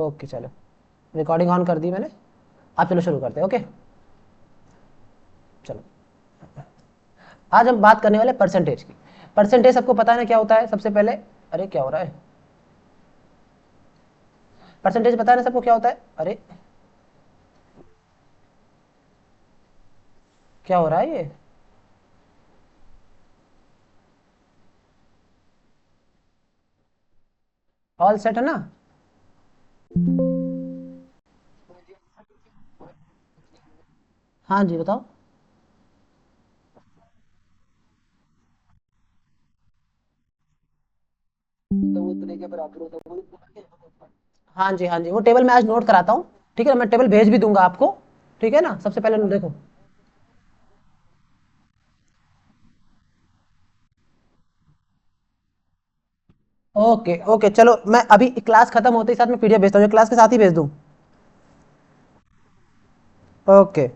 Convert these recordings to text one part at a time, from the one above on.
Okay चलो, recording on कर दी मैंने। आप चलो शुरू करते हैं। ओके चलो, आज हम बात करने वाले परसेंटेज की। परसेंटेज सबको पता है ना क्या होता है? सबसे पहले, अरे क्या हो रहा है? परसेंटेज पता है ना सबको क्या होता है? अरे क्या हो रहा है ये? ऑल सेट है ना? हाँ जी बताओ। हाँ जी हाँ जी, वो टेबल मैं आज नोट कराता हूँ। ठीक है ना, मैं टेबल भेज भी दूंगा आपको। ठीक है ना, सबसे पहले देखो। ओके ओके चलो, मैं अभी क्लास खत्म होते ही साथ में पीडीएफ भेजता हूँ, क्लास के साथ ही भेज दूँ। ओके,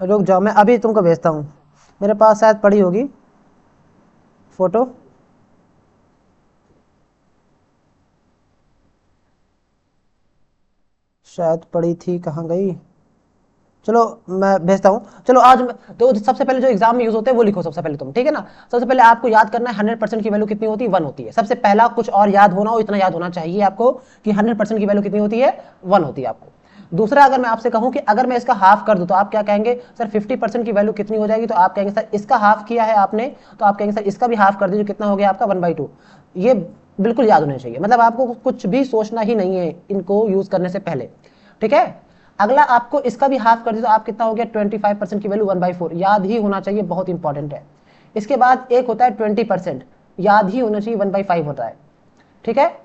रुक जाओ, मैं अभी तुमको भेजता हूँ। मेरे पास शायद पड़ी होगी फोटो। शायद पड़ी थी, कहाँ गई? चलो मैं भेजता हूँ। चलो आज तो सबसे पहले जो एग्जाम में यूज होते हैं वो लिखो सबसे पहले तुम। ठीक है ना, सबसे पहले आपको याद करना है 100% की वैल्यू कितनी होती है? 1 होती है। सबसे पहला कुछ और याद होना हो, इतना याद होना चाहिए आपको कि 100% की वैल्यू कितनी होती है? 1 होती है आपको। दूसरा, अगर मैं आपसे कहूं कि अगर मैं इसका हाफ कर दूं तो आप क्या कहेंगे? सर 50% की वैल्यू कितनी हो जाएगी? तो आप कहेंगे सर इसका हाफ किया है आपने, तो आप कहेंगे सर इसका भी हाफ कर दीजिए, कितना हो गया आपका? 1/2। ये बिल्कुल याद होना चाहिए, मतलब आपको कुछ भी सोचना ही नहीं है इनको यूज करने से पहले। ठीक है, अगला आपको इसका भी हाफ कर दे तो आप कितना हो गया? 25% की वैल्यू 1/4, याद ही होना चाहिए, बहुत इंपॉर्टेंट है। इसके बाद एक होता है 20%, याद ही होना चाहिए, 1/5 होता है। ठीक है,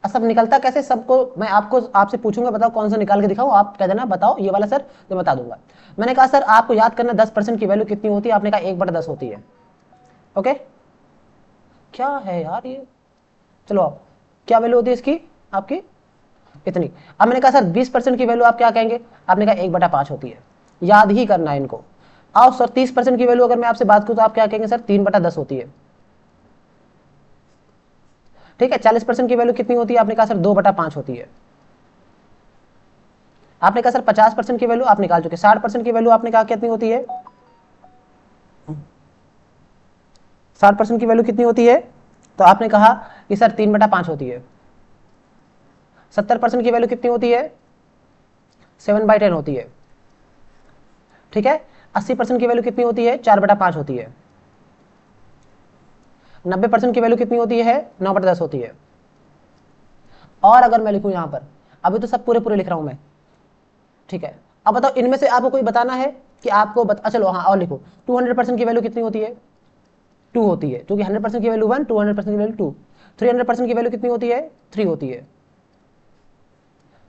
सब निकलता कैसे? सबको मैं आपको आपसे पूछूंगा, बताओ कौन सा निकाल के दिखाऊं, आप कह देना बताओ ये वाला सर, तो बता दूंगा। मैंने कहा सर आपको याद करना 10% की वैल्यू कितनी होती है? आपने कहा 1/10 होती है। ओके, क्या है यार ये? चलो आओ, क्या वैल्यू होती है इसकी आपकी? इतनी। अब मैंने कहा सर 20% की वैल्यू आप क्या कहेंगे? आपने कहा 1/5 होती है। याद ही करना है इनको। आओ सर 30% की वैल्यू अगर मैं आपसे बात करूं तो आप क्या कहेंगे? सर 3/10 होती है। ठीक है, 40% की वैल्यू कितनी होती है? आपने कहा सर 2/5 होती है। आपने कहा सर 50% की वैल्यू आप निकाल चुके। 60% की वैल्यू आपने कहा कितनी होती है? 60% की वैल्यू कितनी होती है? तो आपने कहा कि सर 3/5 होती है। 70% की वैल्यू कितनी होती है? 7/10 होती है। ठीक है, 80% की वैल्यू कितनी होती है? 4/5 होती है। 90% की वैल्यू कितनी होती है? 9/10 होती है। और अगर मैं लिखूं यहां पर, अभी तो सब पूरे पूरे लिख रहा हूं मैं। ठीक है, अब बताओ इनमें से आपको कोई बताना है कि आपको चलो हाँ और लिखो। 200% की वैल्यू कितनी होती है? 2 होती है, क्योंकि 100% की वैल्यू 1, 200% की वैल्यू 2। 300% की वैल्यू कितनी होती है? 3 होती है।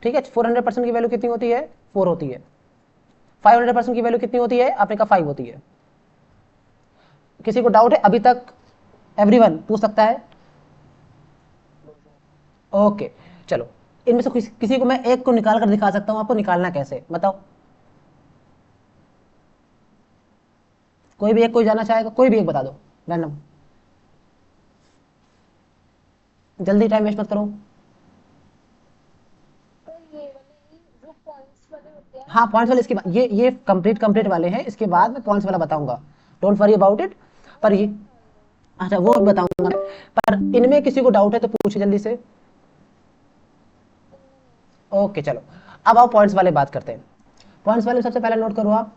ठीक है, 400% की वैल्यू कितनी होती है? 4 होती है। 500% की वैल्यू कितनी होती है? आपने कहा 5 होती है। किसी को डाउट है अभी तक? एवरीवन पूछ सकता है। ओके चलो, इनमें से किसी को मैं एक को निकाल कर दिखा सकता हूं, आपको निकालना कैसे बताओ? कोई भी एक, कोई जाना चाहेगा? कोई भी एक बता दो, रैंडम। जल्दी, टाइम वेस्ट मत करो। हाँ पॉइंट्स वाले इसके बाद, ये कंप्लीट कंप्लीट वाले हैं, इसके बाद मैं पॉइंट्स वाला बताऊंगा। Don't worry about it. पर ये, अच्छा वो बताऊंगा मैं। पर इनमें किसी को डाउट है तो पूछे जल्दी से। ओके चलो, अब आओ पॉइंट्स वाले बात करते हैं। पॉइंट्स वाले सबसे पहले नोट करो आप।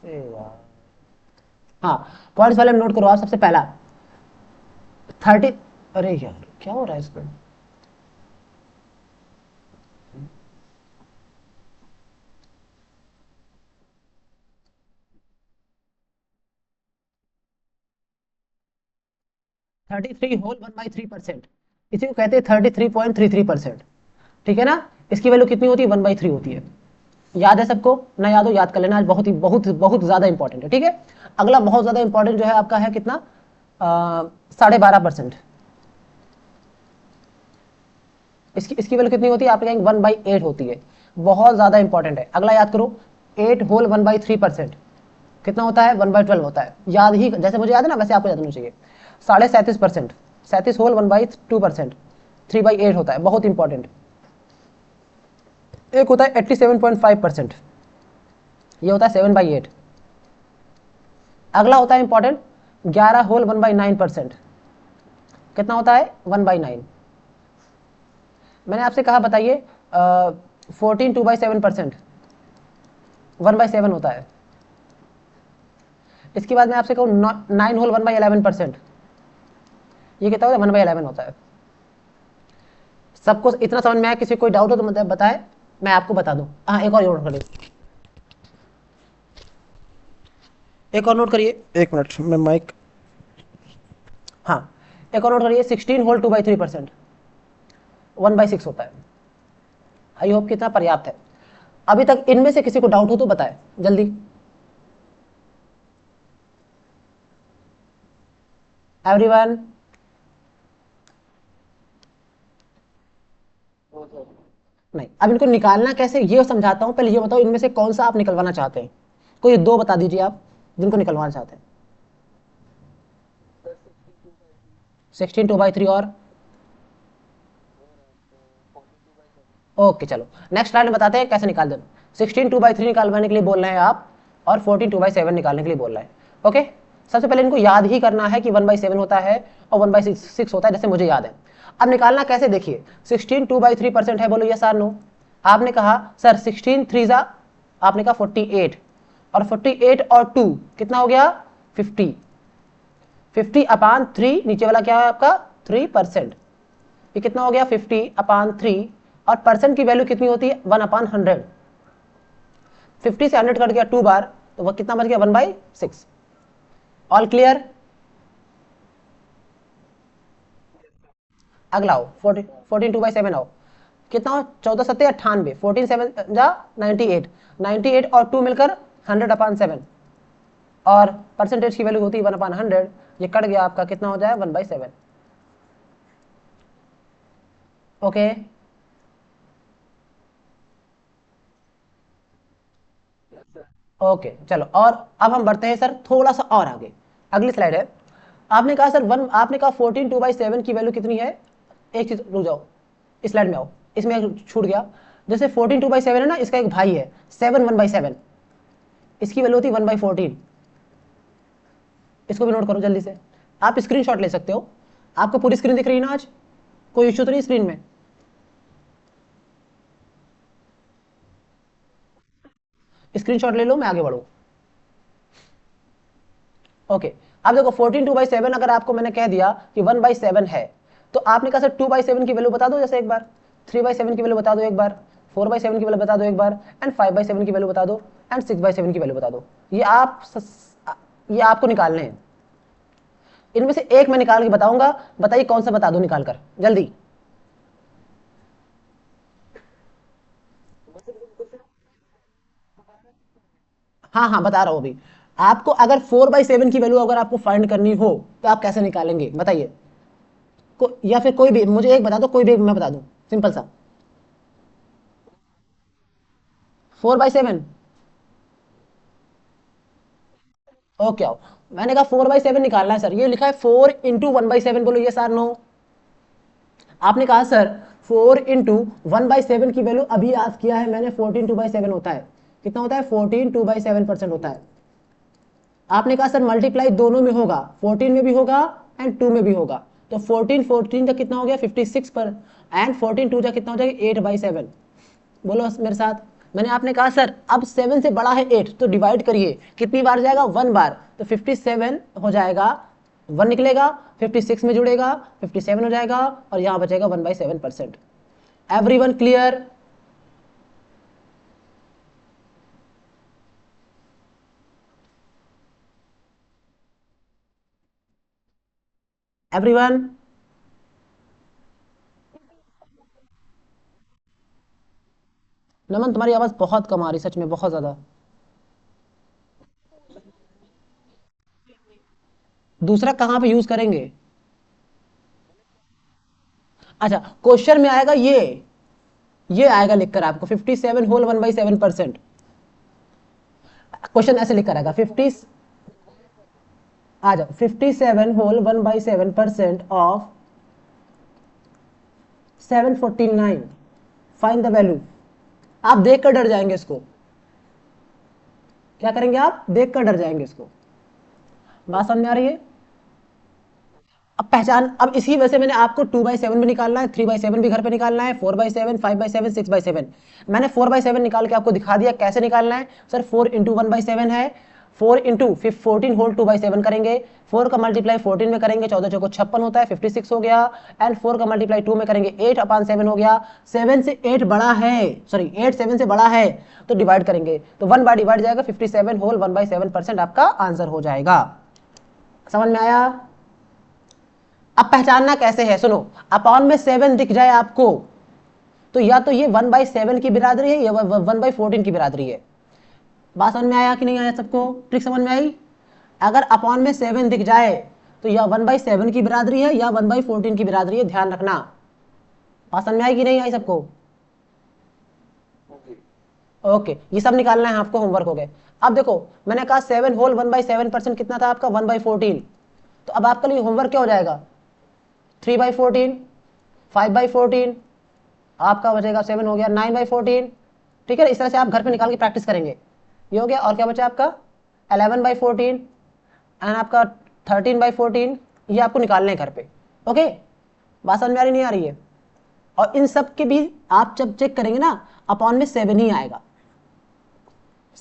ए यार। हाँ, पॉइंट्स वाले में नोट करो आप सबसे पहला 30। अरे यार क्या हो रहा है इसको? 33 होल 1/3%, इसी को कहते हैं 33.33%। ठीक है ना, इसकी वैल्यू कितनी होती है? 1/3 होती है। याद है सबको? ना याद हो याद कर लेना, आज बहुत ही बहुत बहुत ज्यादा इंपॉर्टेंट है। ठीक है, अगला बहुत ज्यादा इंपॉर्टेंट जो है आपका है कितना? 12.5%। इसकी वैल्यू कितनी होती है? आप कहेंगे 1/8 होती है। बहुत ज्यादा इंपॉर्टेंट है, अगला याद करो। 8 होल 1/3%। कितना होता है 1/12 होता है। याद ही जैसे मुझे याद है ना वैसे आपको याद होना चाहिए। 37.5%, 37 होल 1/2%, 3/8 होता है, बहुत इंपॉर्टेंट। एक होता है 87.5%, ये होता है 7/8। अगला होता है इंपॉर्टेंट 11 होल 1/9%, कितना होता है 1/9। मैंने आपसे कहा बताइए 14 2/7%, 1/7 होता है। इसके बाद मैं आपसे कहूँ 9 होल 1/11%, ये कितना होता है 1/11 होता है। सबको इतना समझ में आया? किसी कोई डाउट हो तो मतलब बताए, मैं आपको बता दूं। हाँ एक और नोट करिए, एक और नोट करिए, 1 मिनट मैं माइक, हाँ एक और नोट करिए 16 होल 2/3%, 1/6 होता है। आई होप कितना पर्याप्त है। अभी तक इनमें से किसी को डाउट हो तो बताए जल्दी। एवरीवन? नहीं, अब इनको निकालना कैसे ये समझाता हूं। पहले ये बताओ इनमें से कौन सा आप निकलवाना चाहते हैं। कोई दो बता दीजिए आप जिनको निकलवाना चाहते हैं। 16 2/3 और ओके चलो नेक्स्ट स्लाइड में बताते हैं कैसे निकाल देना। 16 2/3 निकालवाने के लिए बोल रहे हैं आप और 14 2/7 निकालने के लिए बोल रहे हैं। ओके, सबसे पहले इनको याद ही करना है कि 1/7 होता है और 1/6 होता है, जैसे मुझे याद है। अब निकालना कैसे देखिए, 16 2/3% है, बोलो यस और नो। आपने कहा सर 16 3 जा, आपने कहा 48, और 48 और 2 कितना हो गया 50, 50/3 नीचे वाला क्या है आपका 3%, ये कितना हो गया 50/3, और परसेंट की वैल्यू कितनी होती है 1/100। 50 से 100 कट गया 2 बार, तो वह कितना बच गया 1/6। All clear? अगला आओ 14 2/7 आओ, कितना हो 14 सत्ते 98, 14 7 जा 98, 98 और 2 मिलकर 100/7, और परसेंटेज की वैल्यू होती है 1/100, ये कट गया आपका कितना हो जाए 1/7। ओके ओके चलो, और अब हम बढ़ते हैं सर थोड़ा सा और आगे। अगली स्लाइड है। आपने कहा सर वन, आपने कहा 14 2/7 की वैल्यू कितनी है। एक चीज रुक जाओ, इस स्लाइड में आओ, इसमें छूट गया। जैसे 14 2/7 है ना, इसका एक भाई है 7 1/7, इसकी वैल्यू होती है 1/14। इसको भी नोट करो जल्दी से, आप स्क्रीनशॉट ले सकते हो। आपको पूरी स्क्रीन दिख रही है ना आज, कोई इश्यू तो नहीं स्क्रीन में? स्क्रीनशॉट ले लो, मैं आगे बढ़ू। ओके, अब देखो 14 2/7 अगर आपको मैंने कह दिया कि 1/7 है, तो आपने कहा सर 2/7 की वैल्यू बता दो, जैसे एक बार 3/7 की वैल्यू बता दो, एक बार 4/7 की वैल्यू बता दो, एक बार एंड 5/7 की वैल्यू बता दो, एंड 6/7 की वैल्यू बता दो। ये आपको निकालने हैं। इनमें से एक मैं निकाल के बताऊंगा, बताइए कौन सा बता दो निकाल कर जल्दी। हाँ हाँ बता रहा हूं अभी। आपको अगर 4/7 की वैल्यू अगर आपको फाइंड करनी हो तो आप कैसे निकालेंगे बताइए। या फिर कोई भी मुझे एक बता दो, कोई भी मैं बता दूं, सिंपल सा। 4/7। ओके आओ, मैंने कहा 4/7 निकालना है सर, ये लिखा है 4 × 1/7, बोलो ये सर नो। आपने कहा सर 4 × 1/7 की वैल्यू अभी याद किया है मैंने, 14 2/7 होता है। कितना होता है 14 2/7% होता है। आपने कहा सर मल्टीप्लाई दोनों में होगा, 14 में भी होगा एंड 2 में भी होगा, तो 14 14 का कितना हो गया 56 पर, एंड 14 2 का कितना हो जाएगा 8/7। बोलो मेरे साथ। मैंने आपने कहा सर अब 7 से बड़ा है 8, तो डिवाइड करिए, कितनी बार जाएगा 1 बार, तो 57 हो जाएगा, 1 निकलेगा, 56 में जुड़ेगा, 57 हो जाएगा, और यहाँ बचेगा 1/7%। Everyone clear? एवरीवन? नमन तुम्हारी आवाज बहुत कम आ रही, सच में बहुत ज्यादा। दूसरा कहाँ पे यूज करेंगे? अच्छा, क्वेश्चन में आएगा ये आएगा लिखकर आपको 57 होल 1/7%। क्वेश्चन ऐसे लिखा रहेगा 50, आ जाओ, 57 whole 1/7% of 749, find the value. आप देख कर डर जाएंगे इसको, क्या करेंगे आप, देख कर डर जाएंगे इसको। बात समझ में आ रही है? अब पहचान, अब इसी वजह से मैंने आपको 2/7 भी निकालना है, 3/7 भी घर पे निकालना है, 4/7, 5/7, 6/7। मैंने 4/7 निकाल के आपको दिखा दिया कैसे निकालना है। सर 4 इंटू 1/7 है, 4 इंटू 14 होल 2/7 करेंगे, 4 का मल्टीप्लाई 14 में करेंगे, 14 चौको 56 होता है, 56 हो गया। एंड 4 का मल्टीप्लाई 2 में करेंगे, 8/7 हो गया। 7 से 8 बड़ा है, सॉरी 8 7 से बड़ा है, तो डिवाइड करेंगे, तो 1 बाय डिवाइड जाएगा, 57 होल 1/7% आपका आंसर हो जाएगा। समझ में आया? अब पहचानना कैसे है, सुनो, अपॉन में 7 दिख जाए आपको, तो या तो ये 1/7 की बिरादरी है या 1/14 की बिरादरी है। बात समझ में आया कि नहीं आया सबको? ट्रिक समझ में आई? अगर अपॉन में 7 दिख जाए तो या 1/7 की बिरादरी है या 1/14 की बिरादरी है, ध्यान रखना। बात समझ में आई कि नहीं आई सबको? ओके, ये सब निकालना है आपको, होमवर्क हो गए। अब देखो, मैंने कहा 7 होल 1/7% कितना था आपका, 1/14। तो अब आपके लिए होमवर्क क्या हो जाएगा, 3/14, 5/14, आपका बचेगा 7 हो गया, 9/14। ठीक है, इस तरह से आप घर पे निकाल के प्रैक्टिस करेंगे। ये हो गया, और क्या बचा आपका 11/14 एंड आपका 13/14, ये आपको निकालने हैं घर पे। ओके, बात समझ में आ रही नहीं आ रही है? और इन सब के भी आप जब चेक करेंगे ना, अपॉन में 7 ही आएगा,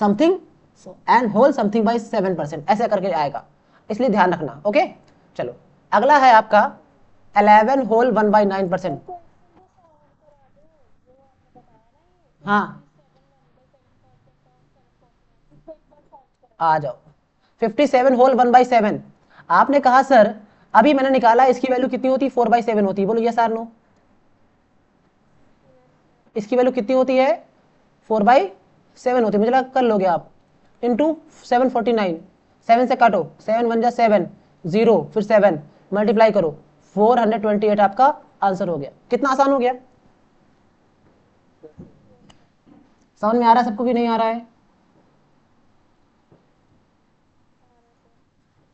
something and whole something by 7%, ऐसे करके आएगा, इसलिए ध्यान रखना। ओके, चलो अगला है आपका 11 होल 1/9%। हाँ, आ जाओ, 57 होल 1/7। आपने कहा सर अभी मैंने निकाला, इसकी वैल्यू कितनी होती है, 4/7 होती है, बोलो यस आर नो। इसकी वैल्यू कितनी होती है, 4/7 होती है, मुझे लगा कर लोगे आप। इंटू 749, 7 से काटो, 7 1 जा 7, 0 फिर 7 मल्टीप्लाई करो, 428 आपका आंसर हो गया। कितना आसान हो गया, समझ में आ रहा है सबको कि नहीं आ रहा है?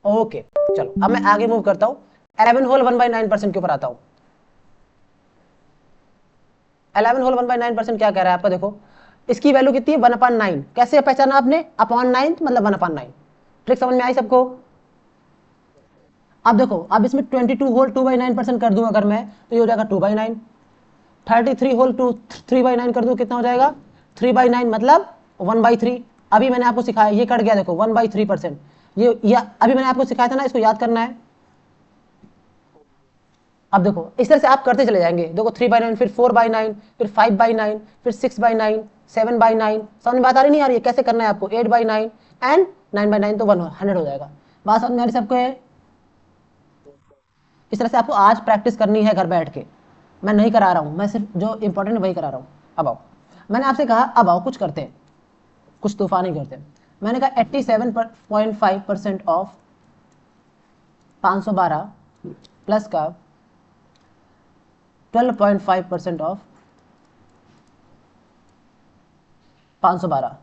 ओके, चलो अब मैं आगे मूव करता हूँ, 11 होल 1/9% के ऊपर आता हूँ। 11 होल 1/9% क्या कह रहा है आपका, देखो इसकी वैल्यू कितनी है, 1/9। कैसे पहचाना आपने, अपॉन 9 मतलब 1/9। ट्रिक समझ में आई सबको? अब देखो, अब इसमें 22 होल 2/9% कर दूं अगर मैं, तो ये हो जाएगा 2/9। 33 होल 3/9 कर दूं, कितना हो जाएगा, 3/9 मतलब 1/3। अभी मैंने आपको सिखाया, ये कट गया, देखो 1/3%। ये अभी मैंने आपको सिखाया था ना, इसको याद करना है। अब देखो इस तरह से आप करते चले जाएंगे, देखो 3/9, फिर 4/9, फिर 5/9, फिर 6/9, 7/9। समझ में बात आ रही नहीं आ रही है, कैसे करना है आपको, 8/9 एंड 9/9, तो 100 हो जाएगा। बात समझ में आ रही सबको है? इस तरह से आपको आज प्रैक्टिस करनी है घर बैठ के, मैं नहीं करा रहा हूँ, मैं सिर्फ जो इंपॉर्टेंट वही करा रहा हूँ। अब आओ, मैंने आपसे कहा अब आओ कुछ करते हैं, कुछ तूफानी करते हैं। मैंने कहा 87.5% ऑफ 512 प्लस का 12.5% ऑफ 512।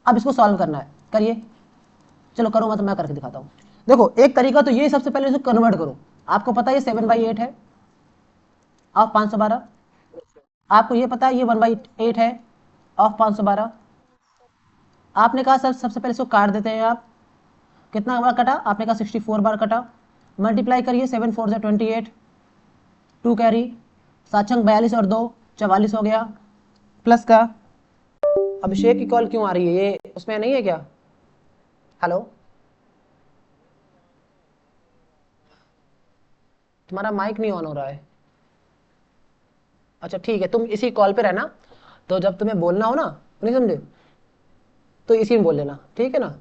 अब इसको सॉल्व करना है, करिए, चलो करो, मतलब मैं करके दिखाता हूँ। देखो एक तरीका तो ये, सबसे पहले इसको कन्वर्ट करो। आपको पता है ये 7/8 है ऑफ 512, आपको ये पता है ये 1/8 है ऑफ 512। आपने कहा सर सबसे पहले इसको काट देते हैं आप, कितना बार कटा आपने कहा, 64 बार कटा। मल्टीप्लाई करिए, 7 4 से 28, 2 कैरी, 7 छंग 42 और 2 44 हो गया, प्लस का। अभिषेक की कॉल क्यों आ रही है, ये उसमें नहीं है क्या? हेलो, तुम्हारा माइक नहीं ऑन हो रहा है। अच्छा ठीक है, तुम इसी कॉल पे रहना, तो जब तुम्हें बोलना हो ना, नहीं समझे, तो इसी में बोल लेना, ठीक है ना?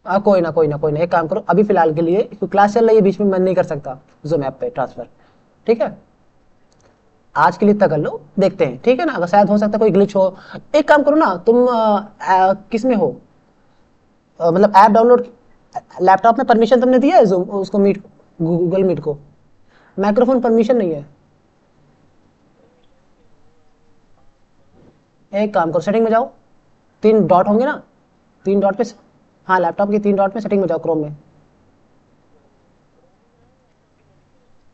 कोई ना कोई ना कोई ना, एक काम करो, अभी फिलहाल के लिए क्लास चल रही है, बीच में मैं नहीं कर सकता जूम ऐप पे ट्रांसफर, ठीक है? आज के लिए इतना कर लो, देखते हैं, ठीक है ना? अगर शायद हो सकता है कोई ग्लिच हो। एक काम करो ना, तुम किस में हो, मतलब ऐप डाउनलोड, लैपटॉप में परमिशन तुमने दिया है जूम उसको, मीट, गूगल मीट को? माइक्रोफोन परमिशन नहीं है। एक काम करो, सेटिंग में जाओ, 3 डॉट होंगे ना, 3 डॉट पे, हाँ लैपटॉप की 3 डॉट में सेटिंग में जाओ, क्रोम में।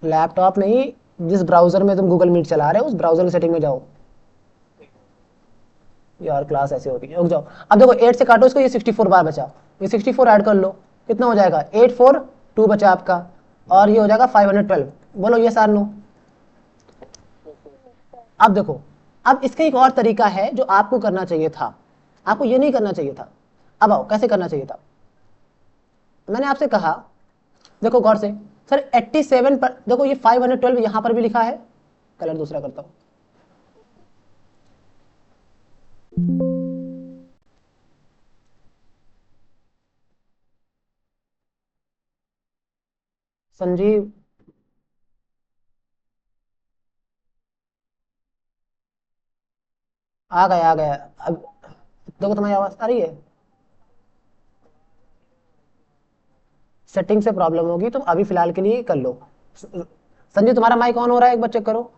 लैपटॉप नहीं, जिस ब्राउजर में तुम गूगल मीट चला रहे हो उस ब्राउजर की सेटिंग में जाओ। यार क्लास ऐसे होती है, रुक जाओ। अब देखो 8 से काटो इसको, ये 64 बार बचा, ये 64 ऐड कर लो, कितना हो जाएगा, 842 बचा आपका, और ये हो जाएगा 512। बोलो ये सार नो। अब देखो, अब इसका एक और तरीका है जो आपको करना चाहिए था, आपको ये नहीं करना चाहिए था। अब आओ कैसे करना चाहिए था। मैंने आपसे कहा, देखो गौर से, सर 87 पर देखो, ये 512 यहां पर भी लिखा है, कलर दूसरा करता हूं। संजीव, आ गया आ गया। अब देखो तुम्हारी आवाज आ रही है, सेटिंग से प्रॉब्लम होगी, तुम अभी फिलहाल के लिए कर लो। संजीव तुम्हारा माइक ऑन हो रहा है, एक बार चेक करो।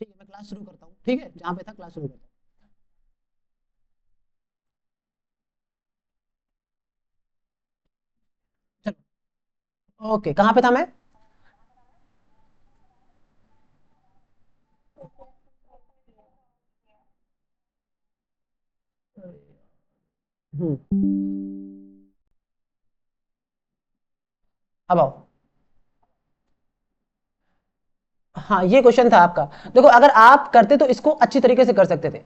ठीक है, मैं क्लास शुरू करता हूँ, ठीक है, जहां पे था क्लास शुरू करता हूँ। चलो ओके, कहाँ पे था मैं। हम्म, अब आओ। हाँ ये क्वेश्चन था आपका। देखो अगर आप करते तो इसको अच्छी तरीके से कर सकते थे।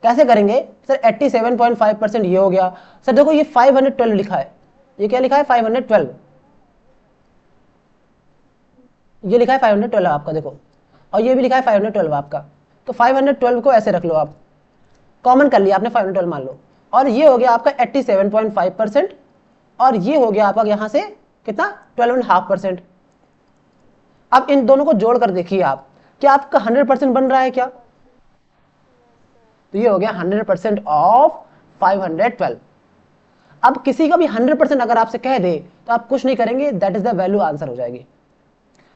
कैसे करेंगे सर, 87.5% ये हो गया। सर देखो ये 512 लिखा है, ये क्या लिखा है 512, ये लिखा है 512 आपका देखो, और ये भी लिखा है 512 आपका। तो 512 को ऐसे रख लो आप, कॉमन कर लिया आपने, 512 मान लो, और ये हो गया आपका 87.5%, और ये हो गया आपका यहां से कितना 12.5%। अब इन दोनों को जोड़ कर देखिए आप, क्या आपका 100% बन रहा है क्या। तो ये हो गया 100% ऑफ 512। अब किसी का भी 100% अगर आपसे कह दे तो आप कुछ नहीं करेंगे, that is the value answer हो जाएगी।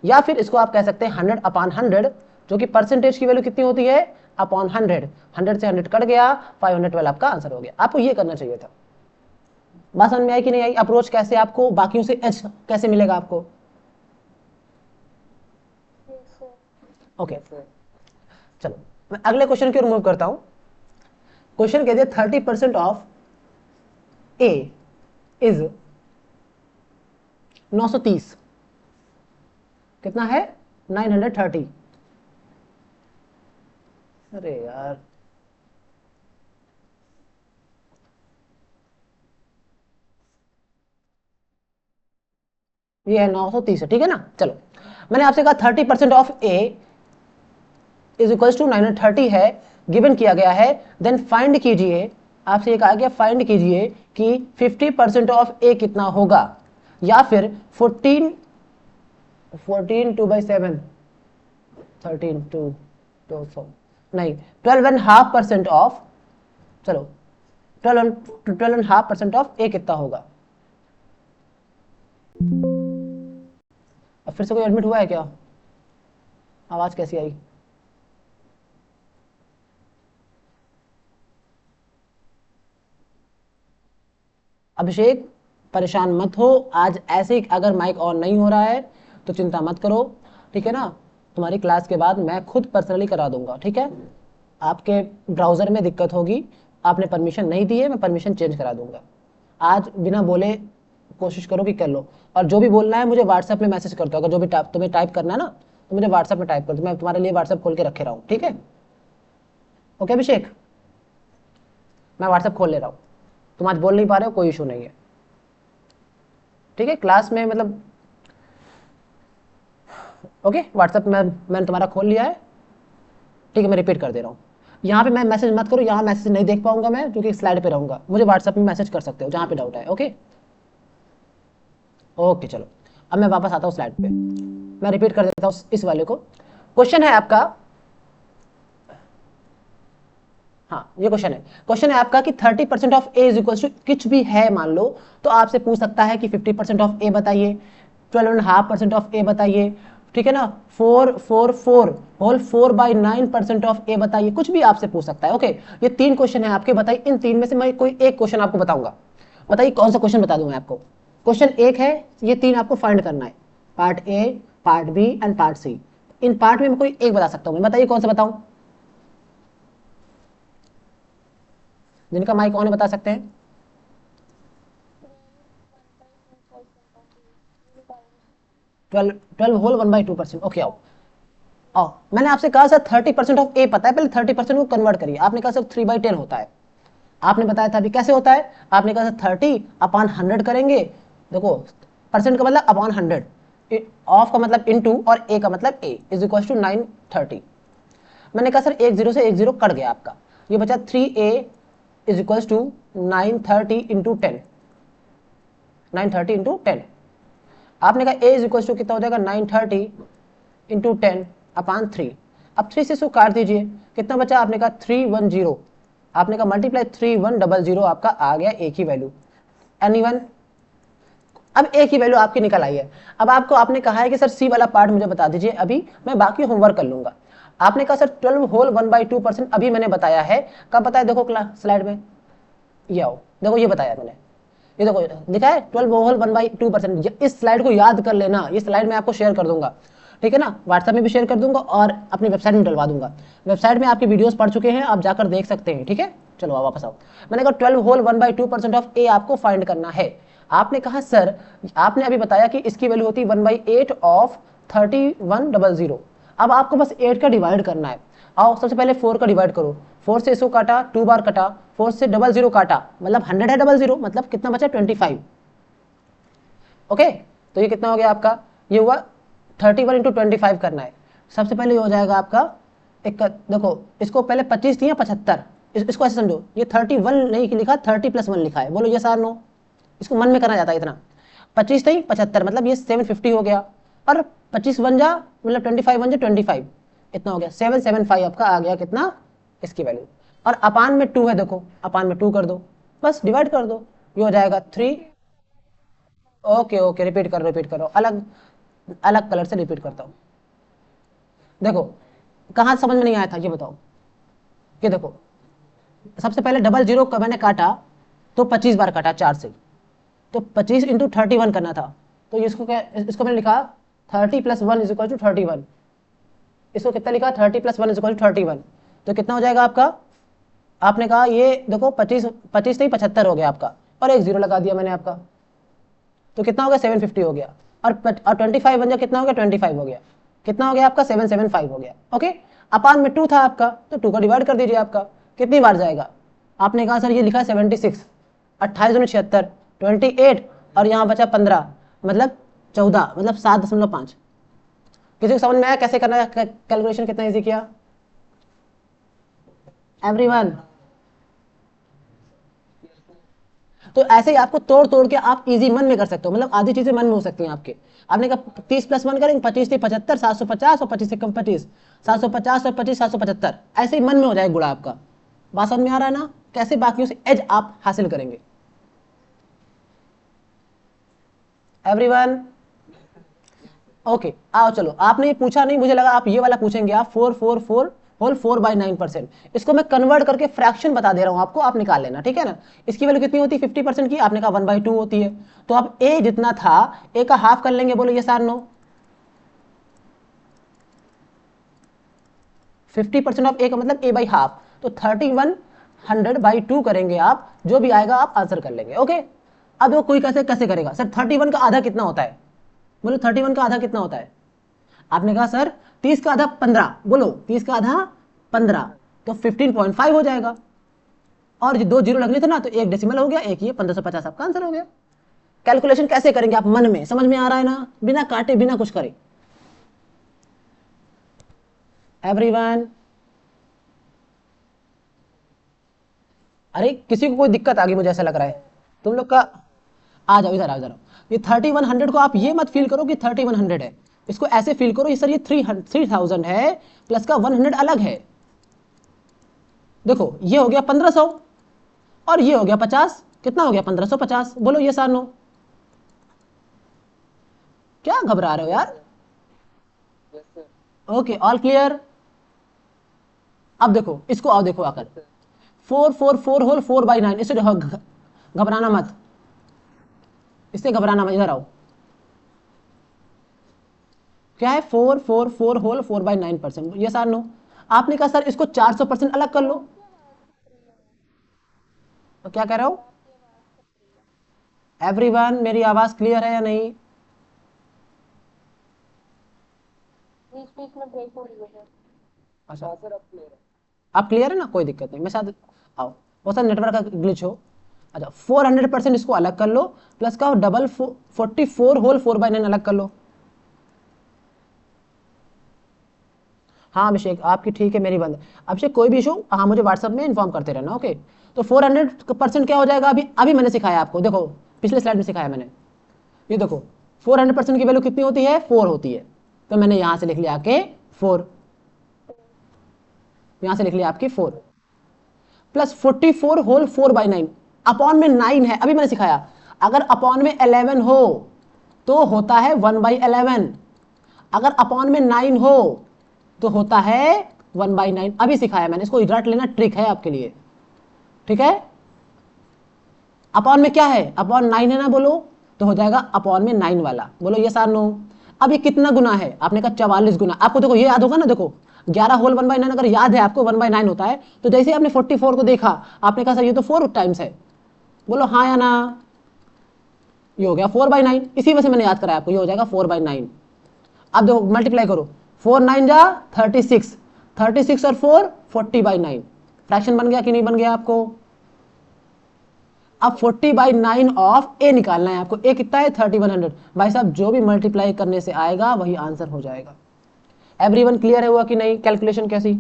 या फिर इसको आप कह सकते हैं 100/100, जो कि परसेंटेज की वैल्यू कितनी होती है अपॉन 100, 100 से 100 कट गया, 512 आपका आंसर हो गया। आपको ये करना चाहिए था। बात समझ में आई कि नहीं आई, अप्रोच कैसे आपको बाकियों से एच कैसे मिलेगा आपको। ओके चलो, मैं अगले क्वेश्चन की ओर मूव करता हूं। क्वेश्चन कह दिया 30% ऑफ ए इज 930, कितना है 930। अरे यार, ये है 930 है, ठीक है ना। चलो मैंने आपसे कहा 30% of A is equal to 930 है, गिवन किया गया है, देन फाइंड कीजिए, आपसे ये कहा गया फाइंड कीजिए कि 50% ऑफ ए कितना होगा, या फिर 14 2/7, 13 2 नहीं 12.5% ऑफ, चलो 12.5% ऑफ ए कितना होगा। अब फिर से कोई एडमिट हुआ है क्या, आवाज कैसी आई। अभिषेक परेशान मत हो, आज ऐसे ही अगर माइक ऑन नहीं हो रहा है तो चिंता मत करो, ठीक है ना। तुम्हारी क्लास के बाद मैं खुद पर्सनली करा दूंगा, ठीक है। आपके ब्राउजर में दिक्कत होगी, आपने परमिशन नहीं दी है, मैं परमिशन चेंज करा दूंगा। आज बिना बोले कोशिश करो कि कर लो, और जो भी बोलना है मुझे व्हाट्सएप में मैसेज कर दो। अगर जो भी तुम्हें टाइप करना है ना तो मुझे व्हाट्सएप में टाइप कर दो, मैं तुम्हारे लिए व्हाट्सएप खोल के रखे रहा हूँ, ठीक है। ओके अभिषेक, मैं व्हाट्सएप खोल ले रहा हूँ, तुम आज बोल नहीं पा रहे हो, कोई इशू नहीं है, ठीक है। क्लास में मतलब ओके, व्हाट्सएप में मैंने तुम्हारा खोल लिया है, ठीक है। मैं रिपीट कर दे रहा हूँ, यहाँ पे मैं मैसेज मत करो, यहाँ मैसेज नहीं देख पाऊंगा मैं क्योंकि स्लाइड पे रहूंगा, मुझे व्हाट्सएप में मैसेज कर सकते हो जहाँ पे डाउट है, ओके। ओके चलो, अब मैं वापस आता हूँ स्लाइड पे, मैं रिपीट कर देता हूँ इस वाले को। क्वेश्चन है आपका हाँ ये क्वेश्चन है आपका कि 30% of A is equal to कुछ भी है मान लो, तो आपसे पूछ सकता है कि 50% ऑफ ए बताइए, 12.5% ऑफ ए बताइए, ठीक है ना, 4/9% ऑफ ए बताइए, कुछ भी आपसे पूछ सकता है। ओके, ये 3 क्वेश्चन है आपके, बताइए इन 3 में से मैं कोई एक क्वेश्चन आपको बताऊंगा, बताइए कौन सा क्वेश्चन बता दूं मैं आपको। क्वेश्चन एक है, ये 3 आपको फाइंड करना है, part A, part B and part C. इन पार्ट में मैं कोई एक बता सकता हूँ, बताइए कौन सा बताऊं, जिनका माइक ऑन है बता सकते हैं। 12 होल 1/2%। ओके आओ आओ, मैंने आपसे कहा सर 30% ऑफ ए पता है, पहले 30% को कन्वर्ट करिए। आपने कहा सर 3/10 होता है, आपने बताया था अभी कैसे होता है, आपने कहा सर 30/100 करेंगे। देखो परसेंट का मतलब अपॉन 100, ऑफ का मतलब इनटू और ए का मतलब ए इज इक्वल टू 930। मैंने कहा सर एक जीरो से एक जीरो कट गया आपका, ये बचा 3a is equal to 930 into 10, 930 into 10। आपने कहा a इज इक्वल टू कितना हो जाएगा 930 इंटू 10 अपान 3। अब 3 से इसको काट दीजिए, कितना बचा, आपने कहा 310, आपने कहा मल्टीप्लाई 3100, आपका आ गया एक ही वैल्यू। एनीवन, अब एक ही वैल्यू आपकी निकल आई है। अब आपको आपने कहा है कि सर सी वाला पार्ट मुझे बता दीजिए, अभी मैं बाकी होमवर्क कर लूंगा। आपने कहा सर 12 होल 1/2%, अभी मैंने बताया है, कब बताया, देखो क्लास स्लाइड में, ये आओ देखो, ये बताया मैंने, ये देखो लिखा है 12 होल 1/2%। इस स्लाइड को याद कर लेना, ये स्लाइड मैं आपको शेयर कर दूंगा, ठीक है ना, व्हाट्सएप में भी शेयर कर दूंगा और अपनी वेबसाइट में डलवा दूंगा। वेबसाइट में आपकी वीडियोस पढ़ चुके हैं, आप जाकर देख सकते हैं, ठीक है। चलो आप वापस आओ, मैंने कहा 12 होल 1/2% ऑफ ए आपको फाइंड करना है। आपने कहा सर, आपने अभी बताया कि इसकी वैल्यू होती है 1/8 ऑफ 3100। अब आपको बस 8 का डिवाइड करना है। आओ सबसे पहले 4 का डिवाइड करो, 4 से इसको काटा, 2 बार कटा, 4 से 00 काटा, मतलब 100 है 00, मतलब कितना बचा 25। ओके, तो ये कितना हो गया आपका, ये हुआ 31 इंटू 25 करना है। सबसे पहले ये हो जाएगा आपका एक, देखो इसको पहले 25 थी या 75, इसको ऐसे समझो, ये 31 नहीं लिखा, 30 + 1 लिखा है, बोलो ये सार नो, इसको मन में करना जाता है इतना। 25 थी 75, मतलब ये 750 हो गया, और 25 बन जा मतलब 25 बन जा 25, इतना हो गया 775 आपका आ गया कितना, इसकी वैल्यू। और अपान में 2 है, देखो अपान में 2 कर दो, बस डिवाइड कर दो, ये हो जाएगा 3। ओके ओके, रिपीट करो, अलग अलग कलर से रिपीट करता हूँ। देखो कहाँ समझ में नहीं आया था ये बताओ, ये देखो सबसे पहले 00 का मैंने काटा, तो 25 बार काटा 4 से, तो 25 इंटू 31 करना था, तो इसको क्या, इसको मैंने लिखा 30 + 1 इज इक्वल टू 31, इसको कितना लिखा 30 + 1 इज इक्वल टू 31, तो कितना हो जाएगा आपका, आपने कहा ये देखो 25 25 नहीं 75 हो गया आपका, और एक जीरो लगा दिया मैंने आपका, तो कितना हो गया 750 हो गया, और 25 बन गया, कितना हो गया 25 हो गया, कितना हो गया आपका 775 हो गया। ओके, अपान में 2 था आपका, तो 2 का डिवाइड कर दीजिए, आपका कितनी बार जाएगा, आपने कहा सर ये लिखा है 76, 28 28, और यहाँ बचा 15, मतलब 14, मतलब 7.5। किसी को समझ में आया कैसे करना है कैलकुलेशन, कितना इजी किया एवरीवन। तो ऐसे ही आपको तोड़ तोड़ के आप इजी मन में कर सकते हो, मतलब आधी चीजें मन में हो सकती हैं आपके। आपने कहा 30 + 1 करेंगे, 25 से 75, 750, और 25 से कम 25, 750 और 25 775, ऐसे ही मन में हो जाए गुड़ा आपका। बात समझ में आ रहा है ना, कैसे बाकियों से एज आप हासिल करेंगे एवरीवन। ओके आओ चलो, आपने ये पूछा नहीं, मुझे लगा आप ये वाला पूछेंगे, आप 444 होल 4/9%, इसको मैं कन्वर्ट करके फ्रैक्शन बता दे रहा हूं आपको, आप निकाल लेना, ठीक है ना। इसकी वैल्यू कितनी होती है 50% की, आपने कहा 1/2 होती है, तो आप ए जितना था ए का हाफ कर लेंगे, बोलो ये सार नो, 50% ऑफ ए का मतलब a बाई हाफ, तो 3100/2 करेंगे आप, जो भी आएगा आप आंसर कर लेंगे। ओके, अब वो कोई कैसे कैसे करेगा, सर 31 का आधा कितना होता है, बोलो 31 का आधा कितना होता है, आपने कहा सर 30 का आधा 15, बोलो 30 का आधा 15, तो 15.5 हो जाएगा, और ये 2 जीरो लगने थे ना, तो एक डेसिमल हो गया, एक ये 1550 आपका आंसर हो गया। कैलकुलेशन कैसे करेंगे आप मन में, समझ में आ रहा है ना, बिना काटे बिना कुछ करे एवरीवन। अरे किसी को कोई दिक्कत आ गई, मुझे ऐसा लग रहा है तुम लोग का, आ जाओ इधर, आ जाओ। ये 3100 को आप ये मत फील करो कि 3100 है, इसको ऐसे फील करो ये सर ये 3000 है, प्लस का 100 अलग है, देखो ये हो गया 1500 और ये हो गया 50, कितना हो गया 1550। बोलो ये सार नो, क्या घबरा रहे हो यार। Okay all clear. अब देखो इसको आओ देखो आकर, 4 4 4 होल 4/9, इससे घबराना मत, इससे घबराना मत, इधर आओ। क्या है 4 4 4 होल 4/9%, ये सार नो। आपने कहा सर इसको 400% अलग कर लो, तो क्या कह रहे हो एवरीवन, मेरी आवाज क्लियर है या नहीं। अच्छा आप क्लियर है ना, कोई दिक्कत नहीं, मैं शायद आओ हो सकता नेटवर्क का ग्लिच हो। अच्छा 400% इसको अलग कर लो, प्लस का डबल 44 होल 4/9 अलग कर लो। हाँ अभिषेक आपकी ठीक है, मेरी बंद है। अभिषेक कोई भी इशू हाँ मुझे व्हाट्सएप में इन्फॉर्म करते रहना, ओके। तो 400% क्या हो जाएगा, अभी अभी मैंने सिखाया आपको, देखो पिछले स्लाइड में सिखाया मैंने। ये देखो 400% की वैल्यू कितनी होती है, 4 होती है। तो मैंने यहां से लिख लिया आपके 4, यहां से लिख लिया आपकी 4, प्लस 44 होल 4/9, अपॉन में 9 है, अभी मैंने सिखाया। अगर अपॉन में 11 हो तो होता है 1/11, अगर अपॉन में 9 हो तो होता है 1/9, अभी सिखाया मैंने, इसको रट लेना, ट्रिक है आपके लिए, ठीक है। अपॉन में क्या है, अपॉन 9 है ना, बोलो तो हो जाएगा अपॉन में 9 वाला, बोलो ये सार नो। अब ये कितना गुना है, आपने कहा 44 गुना, आपको देखो ये याद होगा ना, देखो 11 होल 1/9 अगर याद है आपको 1/9 होता है, तो जैसे ही आपने 44 को देखा आपने कहा सर ये तो 4 टाइम्स है, बोलो हाँ या ना। ये हो गया 4/9, इसी वजह से मैंने याद कराया आपको, ये हो जाएगा 4/9। अब देखो मल्टीप्लाई करो, 4 9 जा 36, 36 और 4 40/9, फ्रैक्शन बन गया कि नहीं बन गया आपको। अब 40/9 ऑफ ए निकालना है आपको, ए कितना है 3100, भाई साहब जो भी मल्टीप्लाई करने से आएगा वही आंसर हो जाएगा। एवरीवन क्लियर है हुआ कि नहीं, कैलकुलेशन कैसी।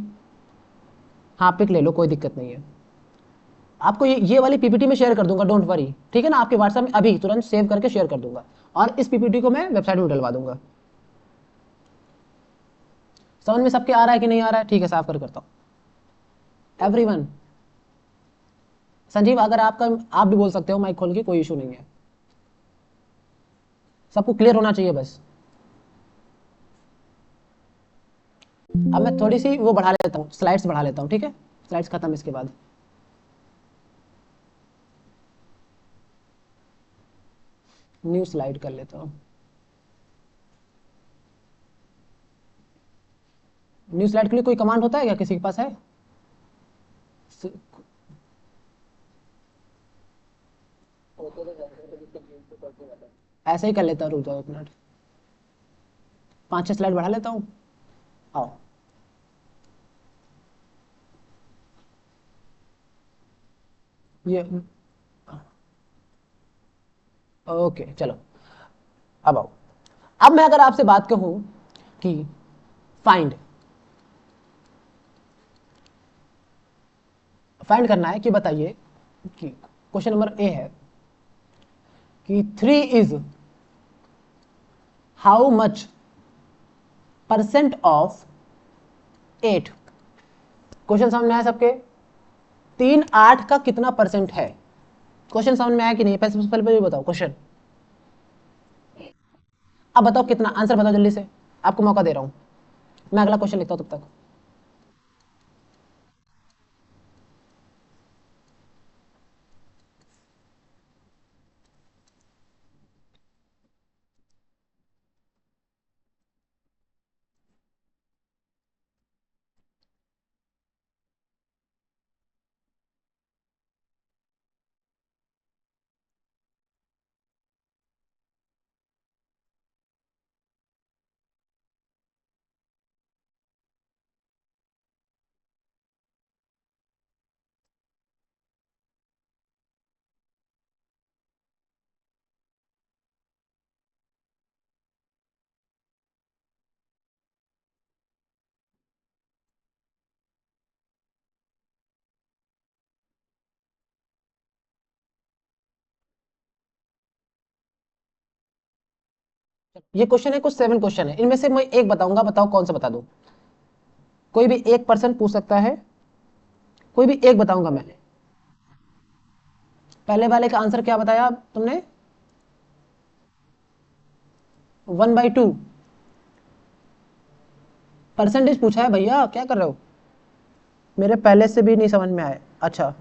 हाँ पिक ले लो कोई दिक्कत नहीं है, आपको ये वाली पीपीटी में शेयर कर दूंगा, डोंट वरी, ठीक है ना, आपके व्हाट्सएप में अभी तुरंत सेव करके शेयर कर दूंगा, और इस पीपीटी को मैं वेबसाइट में डलवा दूंगा। समझ में सबके आ रहा है कि नहीं आ रहा है, ठीक है साफ कर करता हूँ एवरीवन। संजीव अगर आपका, आप भी बोल सकते हो माइक खोल के, कोई इशू नहीं है, सबको क्लियर होना चाहिए बस। अब मैं थोड़ी सी वो बढ़ा लेता हूँ, स्लाइड्स बढ़ा लेता हूँ, ठीक है, स्लाइड्स खत्म इसके बाद। न्यू स्लाइड कर लेता हूँ, न्यू स्लाइड के लिए कोई कमांड होता है क्या, किसी के पास है। ऐसे ही कर लेता हूँ, रुक जाओ 1 मिनट, 5 6 स्लाइड बढ़ा लेता हूँ, आओ। ये ओके चलो, अब आओ। अब मैं अगर आपसे बात कहूं कि फाइंड फाइंड करना है, कि बताइए कि क्वेश्चन नंबर ए है कि 3 is how much percent of 8। Question समझ में आया सबके, 3 8 का कितना परसेंट है, क्वेश्चन समझ में आया कि नहीं, सबसे पहले बताओ क्वेश्चन। अब बताओ कितना, आंसर बताओ जल्दी से, आपको मौका दे रहा हूं, मैं अगला क्वेश्चन लिखता हूं तब तक। ये क्वेश्चन है, कुछ 7 क्वेश्चन है, इनमें से मैं एक बताऊंगा, बताओ कौन सा बता दूं। कोई भी एक पर्सन पूछ सकता है, कोई भी एक बताऊंगा मैं। पहले वाले का आंसर क्या बताया तुमने? 1/2 परसेंटेज पूछा है भैया, क्या कर रहे हो? मेरे पहले से भी नहीं समझ में आए। अच्छा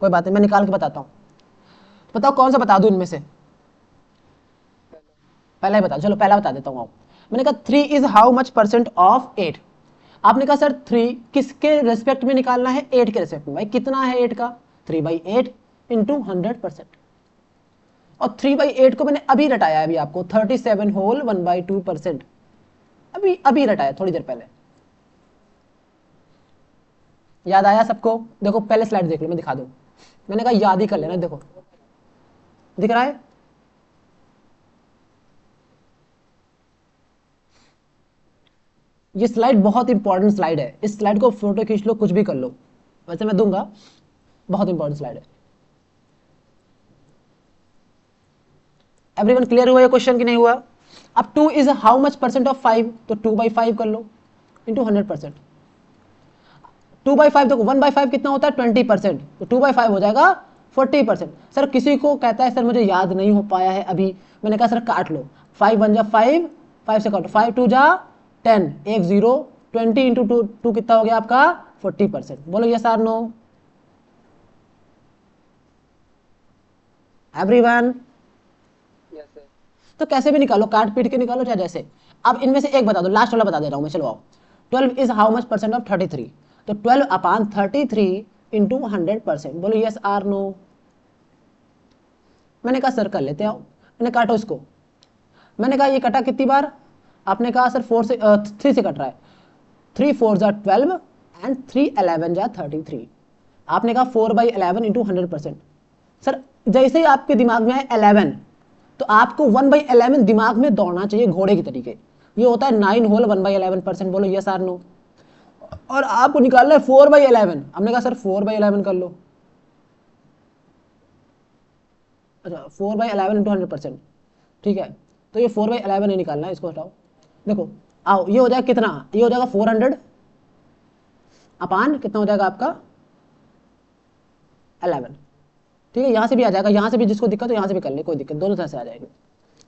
कोई बात नहीं, मैं निकाल के बताता हूँ। बताओ कौन सा बता दूं इनमें से? पहला ही बता, चलो पहला बता देता हूँ। मैंने कहा 3 is how much percent of 8। आपने कहा सर 3 किसके रेस्पेक्ट में निकालना है? 8 के रेस्पेक्ट में। भाई कितना है 8 का? 3/8 इंटू 100%। और 3/8 को मैंने अभी रटाया है, अभी आपको 37 होल 1/2%। अभी अभी रटाया थोड़ी देर पहले। याद आया सबको? देखो पहले स्लाइड देख लो, मैं दिखा दूं। मैंने कहा याद ही कर लेना। देखो दिख रहा है? ये स्लाइड बहुत इंपॉर्टेंट स्लाइड है। इस स्लाइड को फोटो खींच लो, कुछ भी कर लो, वैसे मैं दूंगा। बहुत इंपॉर्टेंट स्लाइड है। एवरीवन क्लियर हुआ ये क्वेश्चन कि नहीं हुआ? अब 2 is how much percent of 5, तो 2/5 कर लो इंटू 100%। 2/5 देखो, 1/5 कितना होता है? 20%। तो 2/5 हो जाएगा 40%। सर किसी को कहता है सर मुझे याद नहीं हो पाया है अभी, मैंने कहा सर काट लो। 5 1 जा 5, 5 से काटो, 5 2 जा 10, एक 0, 20 इंटू 2 कितना हो गया आपका? 40%। बोलो यस आर नो एवरीवन? तो कैसे भी निकालो, काट पीट के निकालो चाहे जैसे। अब इनमें से एक बता दो, लास्ट वाला बता दे रहा हूं मैं, चलो आओ। 12 is how much percent of 33? तो 12/33 इंटू 100%। बोलो यस आर नो? मैंने कहा सर कर लेते आओ। मैंने काटो इसको। मैंने कहा ये कटा कितनी बार? आपने कहा सर 3 से कट रहा है। 3 4 जा 12 एंड 3 11 जा 33। आपने कहा 4/11 इंटू 100%। सर जैसे ही आपके दिमाग में है 11, तो आपको 1/11 दिमाग में दौड़ना चाहिए घोड़े की तरीके। ये होता है 9 होल 1/11%। बोलो यस आर नो? और आपको निकालना है 4/11। हमने कहा सर 4/11 कर लो। अच्छा 4/11 इंटू 100%, ठीक है। तो ये 4/11 नहीं निकालना है, इसको हटाओ। देखो आओ, ये हो जाएगा कितना? ये हो जाएगा 400 अपान कितना हो जाएगा आपका? 11। ठीक है, यहाँ से भी आ जाएगा, यहाँ से भी जिसको दिक्कत हो यहाँ से भी कर ले, कोई दिक्कत, दोनों तरह से आ जाएगी।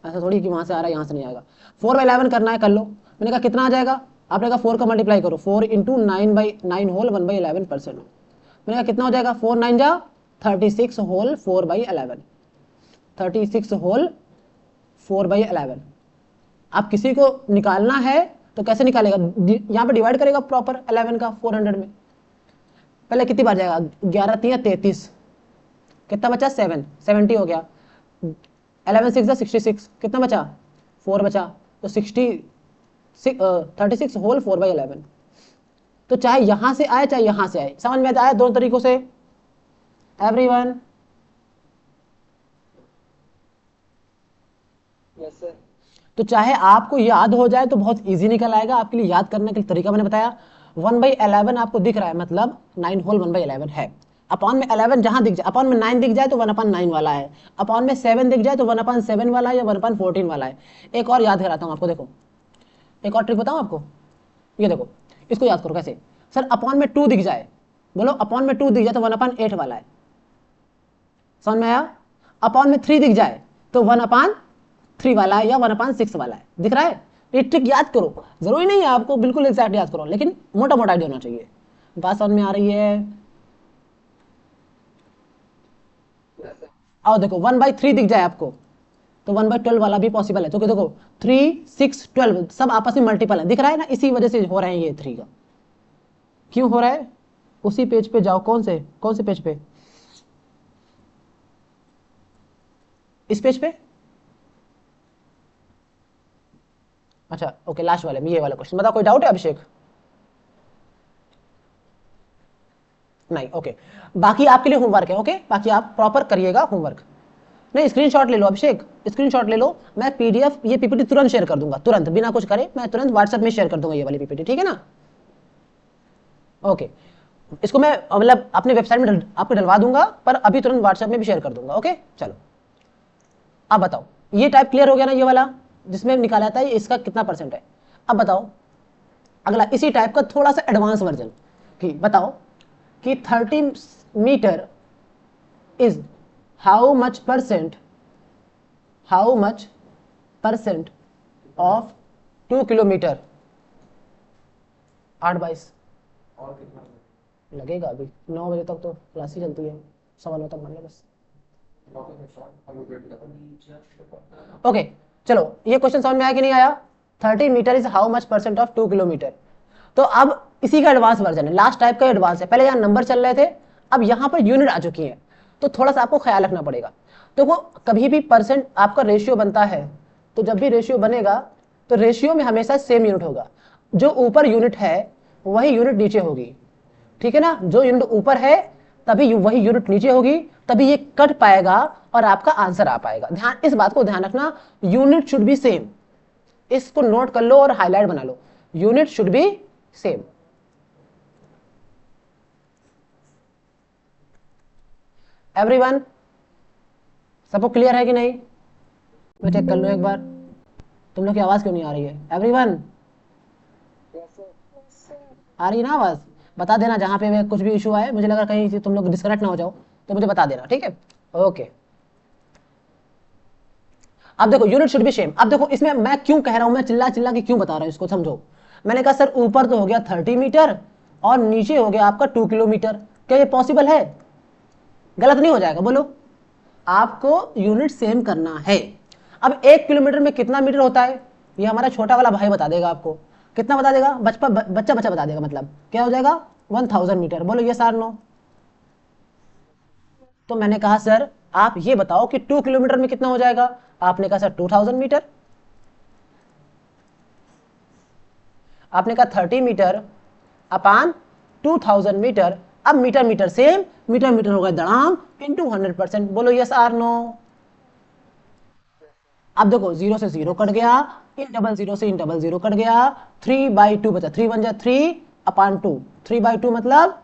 ऐसा थोड़ी कि वहाँ से आ रहा है यहाँ से नहीं आएगा। 4/11 करना है, कर लो। मैंने कहा कितना आ जाएगा? आपने कहा 4 का मल्टीप्लाई करो, 4 इंटू 9/9 होल 1/11%। मैंने कहा कितना हो जाएगा? 4 9 जा 36 होल 4/11। 36 होल 4/11। आप किसी को निकालना है तो कैसे निकालेगा? यहाँ पे डिवाइड करेगा प्रॉपर 11 का 400 में। पहले कितनी बार जाएगा? 11 3 33, कितना बचा? 70 हो गया। 11 6 66, कितना बचा? 4 बचा। तो 36 होल 4/11। तो चाहे यहां से आए चाहे यहां से आए, समझ में आया दोनों तरीकों से एवरीवन? Yes sir. तो चाहे आपको याद हो जाए तो बहुत इजी निकल आएगा। आपके लिए याद करने के लिए तरीका मैंने बताया। 1/11 आपको दिख रहा है, मतलब 9 होल 1/11 है। अपॉन में 11 जहां दिख जाए, अपॉन में 9 दिख जाए तो 1/9 वाला है। अपॉन में 7 दिख जाए तो 1/7 वाला है या 1/14 वाला है। एक और याद कराता हूं आपको, देखो एक और ट्रिक बताऊं आपको। ये देखो, इसको याद करो कैसे। सर अपॉन में 2 दिख जाए, बोलो अपॉन में 2 दिख जाए तो 1/8 वाला है। समझ में आया? अपॉन में 3 दिख जाए तो 1/3 वाला है या 1/6 वाला है। दिख रहा है? ये ट्रिक याद करो, जरूरी नहीं है आपको बिल्कुल एग्जैक्ट याद करो, लेकिन मोटा मोटा आइडिया होना चाहिए। बात समझ में आ रही है? आओ देखो 1/3 दिख जाए आपको तो 1/12 वाला भी पॉसिबल है। तो देखो 3 6 12 सब आपस में मल्टीपल है, दिख रहा है ना? इसी वजह से हो रहे हैं ये 3 का। क्यों हो रहा है? उसी पेज पे जाओ। कौन से पेज पे? इस पेज पे। अच्छा ओके, लास्ट वाले में ये वाला क्वेश्चन। बताओ कोई डाउट है अभिषेक? नहीं, ओके। बाकी आपके लिए होमवर्क है, ओके? बाकी आप प्रॉपर करिएगा होमवर्क। नहीं स्क्रीनशॉट ले लो अभिषेक, स्क्रीनशॉट ले लो। मैं पीडीएफ ये पीपीटी तुरंत शेयर कर दूंगा, तुरंत बिना कुछ करे मैं तुरंत व्हाट्सएप में शेयर कर दूंगा ये वाली पीपीटी, ठीक है ना? ओके, इसको मैं मतलब अपने वेबसाइट में आपको डलवा दूंगा, पर अभी तुरंत व्हाट्सएप में भी शेयर कर दूंगा, ओके? चलो अब बताओ, ये टाइप क्लियर हो गया ना, ये वाला जिसमें निकाला था इसका कितना परसेंट है। अब बताओ अगला इसी टाइप का थोड़ा सा एडवांस वर्जन कि बताओ कि 30 metre is how much percent of 2 kilometre. 8/22 लगेगा अभी 9 बजे तक तो क्लास ही चलती है, 9:15 तक मान लो बस। ओके चलो ये क्वेश्चन समझ में आया कि नहीं आया? 30 metre is how much percent of 2 kilometre. तो अब इसी का एडवांस वर्जन है, लास्ट टाइप का एडवांस है। पहले यहाँ नंबर चल रहे थे, अब यहाँ पर यूनिट आ चुकी है, तो थोड़ा सा आपको ख्याल रखना पड़ेगा। तो वो कभी भी परसेंट आपका रेशियो बनता है, तो जब भी रेशियो बनेगा तो रेशियो में हमेशा सेम यूनिट होगा। जो ऊपर यूनिट है वही यूनिट नीचे होगी, ठीक है ना? जो यूनिट ऊपर है तभी वही यूनिट नीचे होगी, तभी ये कट पाएगा और आपका आंसर आ पाएगा। ध्यान, इस बात को ध्यान रखना, यूनिट शुड बी सेम। इसको नोट कर लो और हाईलाइट बना लो, unit should be same. Everyone सबको क्लियर है कि नहीं? मैं चेक कर लो एक बार, तुम लोग की आवाज क्यों नहीं आ रही है? एवरीवन आ रही है ना आवाज? बता देना जहां पे कुछ भी इशू आए, मुझे लगा कहीं तुम लोग डिस्कनेक्ट ना हो जाओ, तो मुझे बता देना, ठीक है? ओके अब देखो यूनिट शुड बी सेम। अब देखो इसमें मैं क्यों कह रहा हूं, मैं चिल्ला चिल्ला के क्यों बता रहा हूं, इसको समझो। मैंने कहा सर ऊपर तो हो गया 30 मीटर और नीचे हो गया आपका 2 किलोमीटर, क्या ये पॉसिबल है? गलत नहीं हो जाएगा? बोलो, आपको यूनिट सेम करना है। अब 1 किलोमीटर में कितना मीटर होता है, ये हमारा छोटा वाला भाई बता देगा आपको। कितना बता देगा? बच्चा बच्चा बता देगा, मतलब क्या हो जाएगा? 1000 मीटर। बोलो ये सार नो। तो मैंने कहा सर आप ये बताओ कि 2 किलोमीटर में कितना हो जाएगा? आपने कहा सर 2000 मीटर। आपने कहा 30 मीटर अपान 2000 मीटर। अब metre metre same, metre metre होगा दड़ाम इंटू 100%। बोलो यस आर नो। अब देखो 0 से 0 कट गया, इन डबल 0 से इन डबल 0 कट गया, 3/2 बचा, 3 1 जा 3 अपान 2, 3/2 मतलब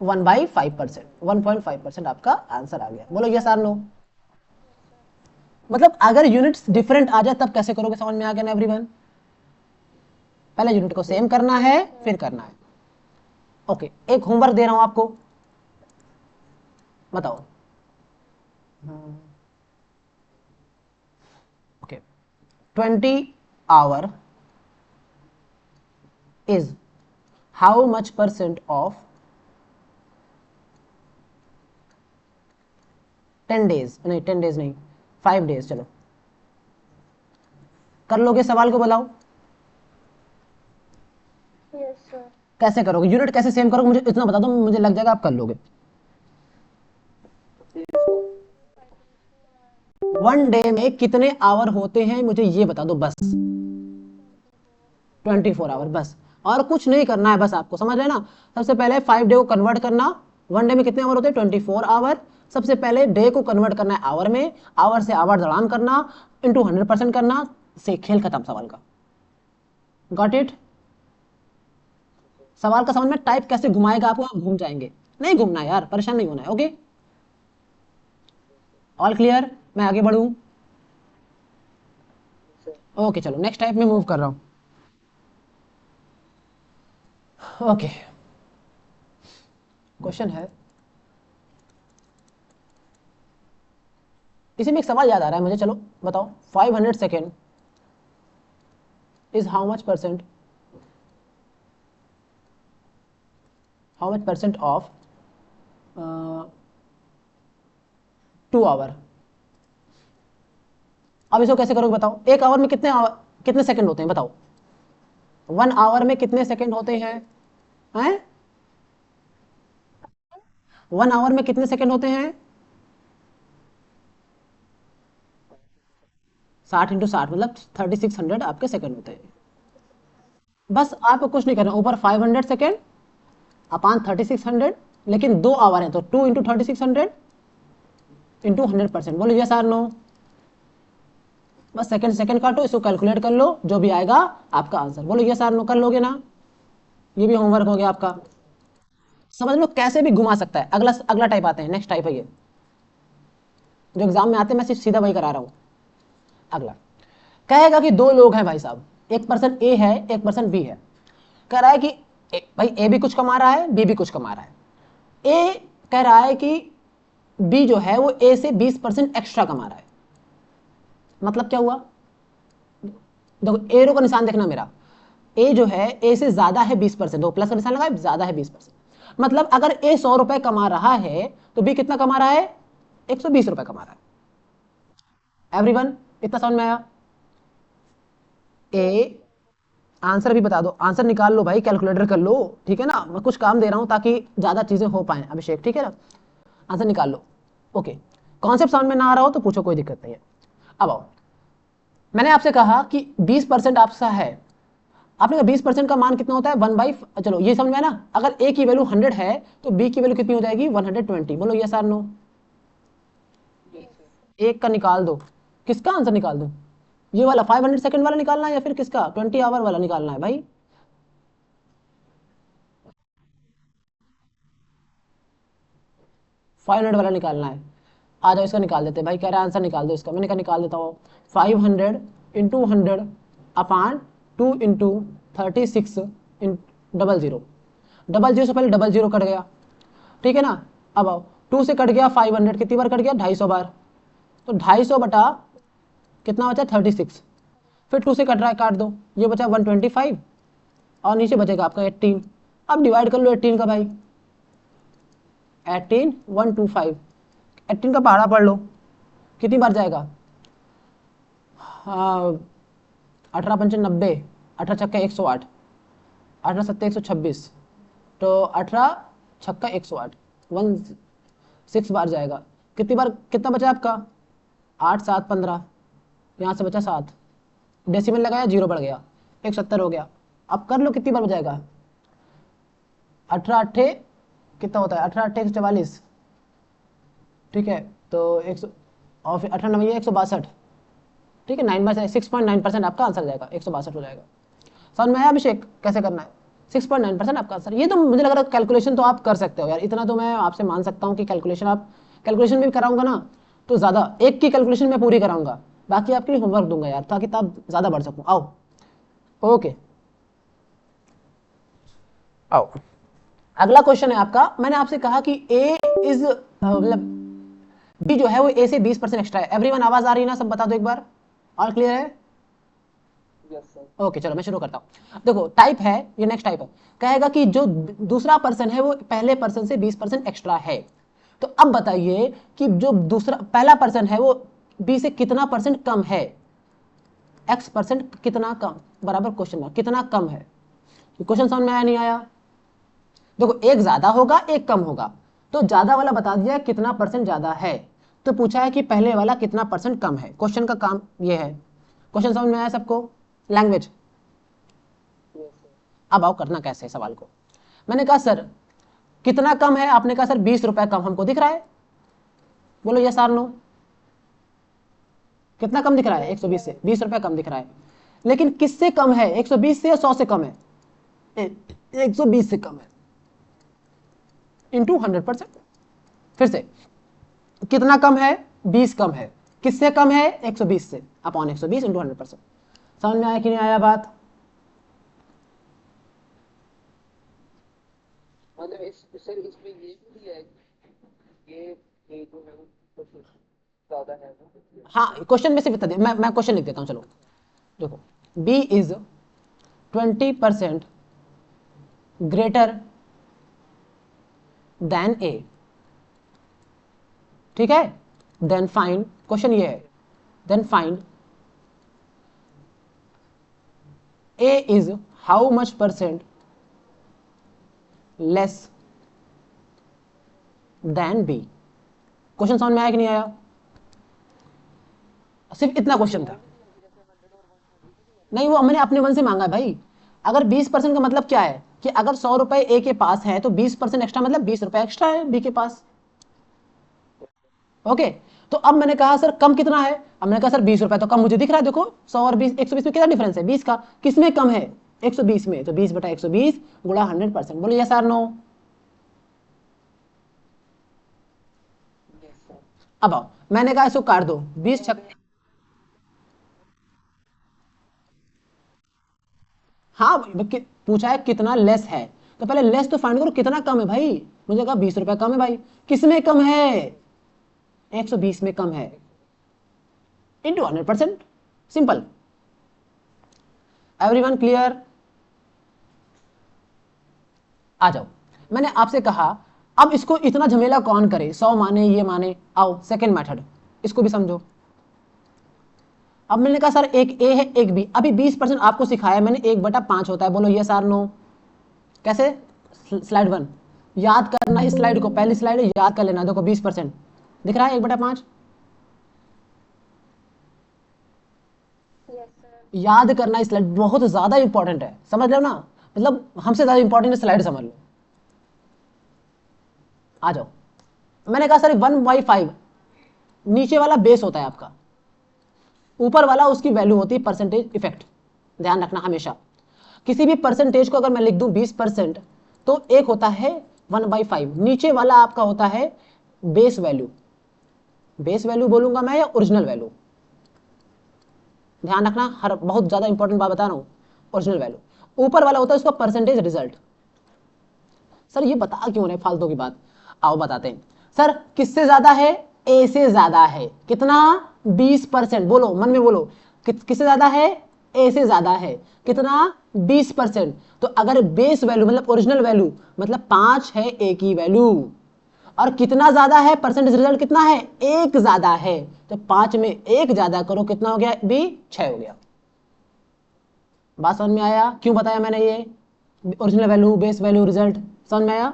1/5%, 1.5% आपका आंसर आ गया। बोलो यस आर नो। मतलब अगर यूनिट्स डिफरेंट आ जाए तब कैसे करोगे, समझ में आ गया ना एवरीवन? पहले यूनिट को सेम करना है फिर करना है। ओके एक होमवर्क दे रहा हूं आपको, बताओ। Okay 20 our is how much percent of 10 days, नहीं 10 डेज नहीं 5 डेज। चलो कर लोगे सवाल को, बताओ। yes, कैसे करोगे, यूनिट कैसे सेम करोगे, मुझे इतना बता दो, मुझे लग जाएगा आप कर लोगे। 1 डे में कितने आवर होते हैं मुझे ये बता दो बस। 24 आवर बस, और कुछ नहीं करना है, बस आपको समझ रहे ना। सबसे पहले 5 डे को कन्वर्ट करना, 1 डे में कितने आवर होते हैं? 24 आवर। सबसे पहले डे को कन्वर्ट करना है आवर में, आवर से आवर दड़ाम करना, इंटू 100% करना, से खेल खत्म सवाल का। Got it? सवाल का समझ में, टाइप कैसे घुमाएगा आपको, आप घूम जाएंगे। नहीं घूमना यार, परेशान नहीं होना है। Okay all clear? मैं आगे बढ़ूं? ओके चलो नेक्स्ट टाइप में मूव कर रहा हूं। ओके क्वेश्चन है, इसी में एक सवाल याद आ रहा है मुझे, चलो बताओ। 500 second is how much percent of 2 hour. अब इसको कैसे करोगे बताओ? 1 आवर में कितने सेकंड होते हैं बताओ? 1 आवर में कितने सेकंड होते हैं? 1 आवर में कितने सेकंड होते हैं? 60 इंटू 60 मतलब 3600 आपके सेकंड होते हैं। बस आपको कुछ नहीं करना, ऊपर 500 सेकंड अपान 3600, लेकिन 2 आवर है तो 2 इंटू 3600 इंटू 100%। बोलो यस आर नो। बस सेकंड सेकंड काटो, इसको कैलकुलेट कर लो, जो भी आएगा आपका आंसर। बोलो यस आर नो, कर लोगे ना? ये भी होमवर्क हो गया आपका। समझ लो कैसे भी घुमा सकता है। अगला अगला टाइप आते हैं, नेक्स्ट टाइप है ये जो एग्जाम में आते हैं, मैं सिर्फ सीधा वही करा रहा हूं। अगला कहेगा कि 2 लोग हैं भाई साहब, एक पर्सन ए है एक पर्सन बी है। कह रहा है कि भाई ए भी कुछ कमा रहा है बी भी कुछ कमा रहा है। ए कह रहा है कि बी जो है वो ए से 20% एक्स्ट्रा कमा रहा है। मतलब क्या हुआ, देखो एरो का निशान देखना मेरा, ए जो है ए से ज्यादा है 20%, तो प्लस का निशान लगा है, ज्यादा है 20%। मतलब अगर ए 100 रुपए कमा रहा है तो बी कितना कमा रहा है, 120 रुपए कमा रहा है। एवरीवन इतना समझ में आया? ए आंसर भी बता दो, आंसर निकाल लो भाई, कैलकुलेटर कर लो, ठीक है ना, मैं कुछ काम दे रहा हूं ताकि ज्यादा चीजें हो पाए अभिषेक, ठीक है ना, आंसर निकाल लो। ओके, कॉन्सेप्ट समझ में ना आ रहा हो तो पूछो, कोई दिक्कत नहीं है। अब आओ, मैंने आपसे कहा कि 20% आपका है, आपने कहा 20% का मान कितना होता है, 1/, चलो ये समझ में आया ना, अगर ए की वैल्यू 100 है तो बी की वैल्यू कितनी हो जाएगी, 120। बोलो यस और नो। एक का निकाल दो, किसका आंसर निकाल दो, ये वाला 500 सेकंड वाला निकालना है या फिर किसका 20 आवर वाला निकालना है भाई? 500 वाला निकालना है। आ जाओ इसका निकाल देते हैं भाई, कह रहा है आंसर निकाल दो इसका, मैंने कहा निकाल देता हूँ। 500 into 100 upon 2 into 36 in double zero, double zero से पहले डबल जीरो कट गया, ठीक है ना। अब आओ, 2 से कट गया 500, कितनी बार कट गया, 250 बार, तो 250 बटा कितना बचा 36, फिर 2 से कट रहा है, काट दो, ये बचा 125 और नीचे बचेगा आपका 18। अब डिवाइड कर लो 18 का भाई, 18 125, 18 का पहाड़ा पढ़ लो, कितनी बार जाएगा, हाँ 18×5 = 90, 18×6 = 108, 18×7 = 126, तो 18×6 = 108, 16 बार जाएगा। कितनी बार, कितना बचा आपका, 8 7 15, यहाँ से बचा 7, डेसिमल लगाया, जीरो बढ़ गया, 170 हो गया। अब कर लो कितनी बार बजाएगा, 18×8 कितना होता है, 18×8 144, ठीक है, तो 100 और फिर 18×9 162, ठीक है, 6.9% आपका आंसर जाएगा, 162 हो जाएगा। समझ में आया अभिषेक कैसे करना है, 6.9% आपका आंसर। ये तो मुझे लग रहा है कैलकुलेशन तो आप कर सकते हो यार, इतना तो मैं आपसे मान सकता हूँ कि कैलकुलेशन आप, कैलकुलेशन भी कराऊंगा ना तो ज़्यादा, एक की कैलकुलेशन मैं पूरी कराऊंगा, बाकी आपके लिए होमवर्क दूंगा यार, ताकि तब ज़्यादा बढ़ सकूँ। आओ, ओके आओ, अगला क्वेश्चन है आपका, मैंने आपसे कहा कि ए इज मतलब बी जो है वो ए से 20% एक्स्ट्रा है। एवरीवन आवाज आ रही है ना, सब बता दो एक बार, ऑल क्लियर है? ओके चलो मैं शुरू करता हूँ। देखो टाइप है ये, नेक्स्ट टाइप है, कहेगा कि जो दूसरा पर्सन है वो पहले पर्सन से 20% एक्स्ट्रा है। तो अब बताइए कि जो दूसरा पहला पर्सन है वो बी से कितना परसेंट कम है, x% कितना कम, बराबर क्वेश्चन मार्क, कितना कम है। क्वेश्चन समझ में आया नहीं आया? देखो एक ज्यादा होगा एक कम होगा, तो ज्यादा वाला बता दिया कितना परसेंट ज्यादा है, तो पूछा है कि पहले वाला कितना परसेंट कम है। क्वेश्चन का काम ये है। क्वेश्चन समझ में आया सबको, लैंग्वेज? अब आओ करना कैसे है सवाल को। मैंने कहा सर कितना कम है, आपने कहा सर 20 रुपए कम हमको दिख रहा है, बोलो यस आर नो। कितना कम दिख रहा है, 120 से 20 रुपए कम दिख रहा है, लेकिन किससे कम है, 120 से या 100 से कम है, 120 से कम है, इंटू 100%। फिर से कितना कम है, 20 कम है, किससे कम है, 120 से, अपॉन 120 इंटू 100%। समझ में आया कि नहीं आया बात? मतलब सर इसमें ये भी दिया है कि ये जो है वो कुछ ज्यादा है ना। हाँ क्वेश्चन में से बता दिया, मैं क्वेश्चन लिख देता हूँ, चलो देखो, B is 20% greater than A, ठीक है, देन फाइंड, क्वेश्चन ये है, then find A is how much percent less than B. Question समझ में आया कि नहीं आया? सिर्फ इतना क्वेश्चन था, नहीं वो मैंने अपने मन से मांगा है भाई। अगर 20% का मतलब क्या है कि अगर 100 रुपए ए के पास है तो 20% एक्स्ट्रा मतलब 20 रुपए एक्स्ट्रा है बी के पास। ओके, तो अब मैंने कहा सर कम कितना है, अब मैंने कहा सर 20 रुपए तो कम मुझे दिख रहा है, देखो 100 और 20, 120 में कितना डिफरेंस है, 20 का, किसमें कम है, 120 में, तो 20 बटा 120 गुणा 100%, बोलो यस आर नो। अब आओ, मैंने कहा इसको काट दो, 20 छक, हाँ पूछा है कितना लेस है, तो पहले लेस तो फाइंड करो कितना कम है भाई, मुझे कहा 20 रुपए कम है भाई। किस में कम है? 120 में कम है, इंटू 100%, सिंपल। Everyone clear? आ जाओ। मैंने आपसे कहा अब इसको इतना झमेला कौन करे, 100 माने ये माने। आओ सेकेंड मेथड, इसको भी समझो। अब मैंने कहा सर एक ए है एक बी, अभी 20% आपको सिखाया मैंने, 1/5 होता है, बोलो यस आर नो। कैसे? स्लाइड 1 याद करना, इस स्लाइड को, पहली स्लाइड याद कर लेना। देखो 20% दिख रहा है, 1/5। याद करना, इस स्लाइड बहुत ज्यादा इंपॉर्टेंट है, समझ लो ना, मतलब हमसे ज्यादा इंपॉर्टेंट स्लाइड, समझ लो। आ जाओ। मैंने कहा सर 1/5 नीचे वाला बेस होता है आपका, ऊपर वाला उसकी वैल्यू होती है परसेंटेज इफेक्ट। ध्यान रखना हमेशा, किसी भी परसेंटेज को अगर मैं लिख दूं 20%, तो एक होता है 1/5, नीचे वाला आपका होता है बेस वैल्यू। बेस वैल्यू बोलूंगा मैं या ओरिजिनल वैल्यू? ध्यान रखना, हर बहुत ज्यादा इंपॉर्टेंट बात बता रहा हूं, ओरिजिनल वैल्यू। ऊपर वाला होता है उसका परसेंटेज रिजल्ट। सर ये बता क्यों रहे फालतू की बात, आओ बताते हैं। सर किससे ज्यादा है? ए से ज्यादा है। कितना? 20%। बोलो मन में बोलो, किससे ज्यादा है? ए से ज्यादा है। कितना? 20%। तो अगर बेस वैल्यू मतलब ओरिजिनल वैल्यू मतलब 5 है ए की वैल्यू, और कितना ज्यादा है, परसेंटेज रिजल्ट कितना है, एक ज्यादा है, तो 5 में एक ज्यादा करो, कितना हो गया बी? 6 हो गया। बात समझ में आया क्यों बताया मैंने ये? Original value, base value, result, समझ में आया?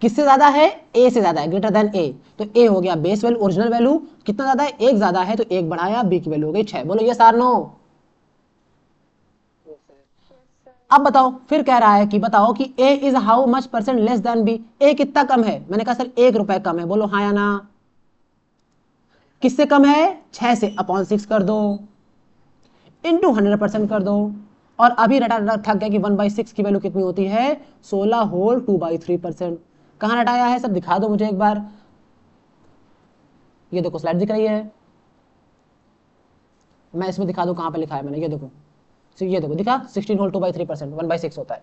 किससे ज्यादा है? ए से ज्यादा है, ग्रेटर देन ए। तो ए हो गया बेस वैल्यू, ओरिजिनल वैल्यू कितना ज्यादा है? एक ज्यादा है, तो एक बढ़ाया, बी की वैल्यू हो गई 6। बोलो ये सार नो। अब बताओ, फिर कह रहा है कि बताओ कि A is how much percent less than B, A कितना कम है? मैंने कहा सर 1 रुपए कम है। बोलो हाँ या ना? किससे कम है? 6 से, अपॉन 6 कर दो, इंटू 100% कर दो। और अभी रटा थक गया कि 1/6 की वैल्यू कितनी होती है? 16 होल 2/3%। कहां रटाया है सब दिखा दो मुझे एक बार। ये देखो स्लाइड दिख रही है, मैं इसमें दिखा दूं कहां पे लिखा है मैंने, ये देखो। ये देखो दिखा, 16 होल 2/3%, 1/6 होता है।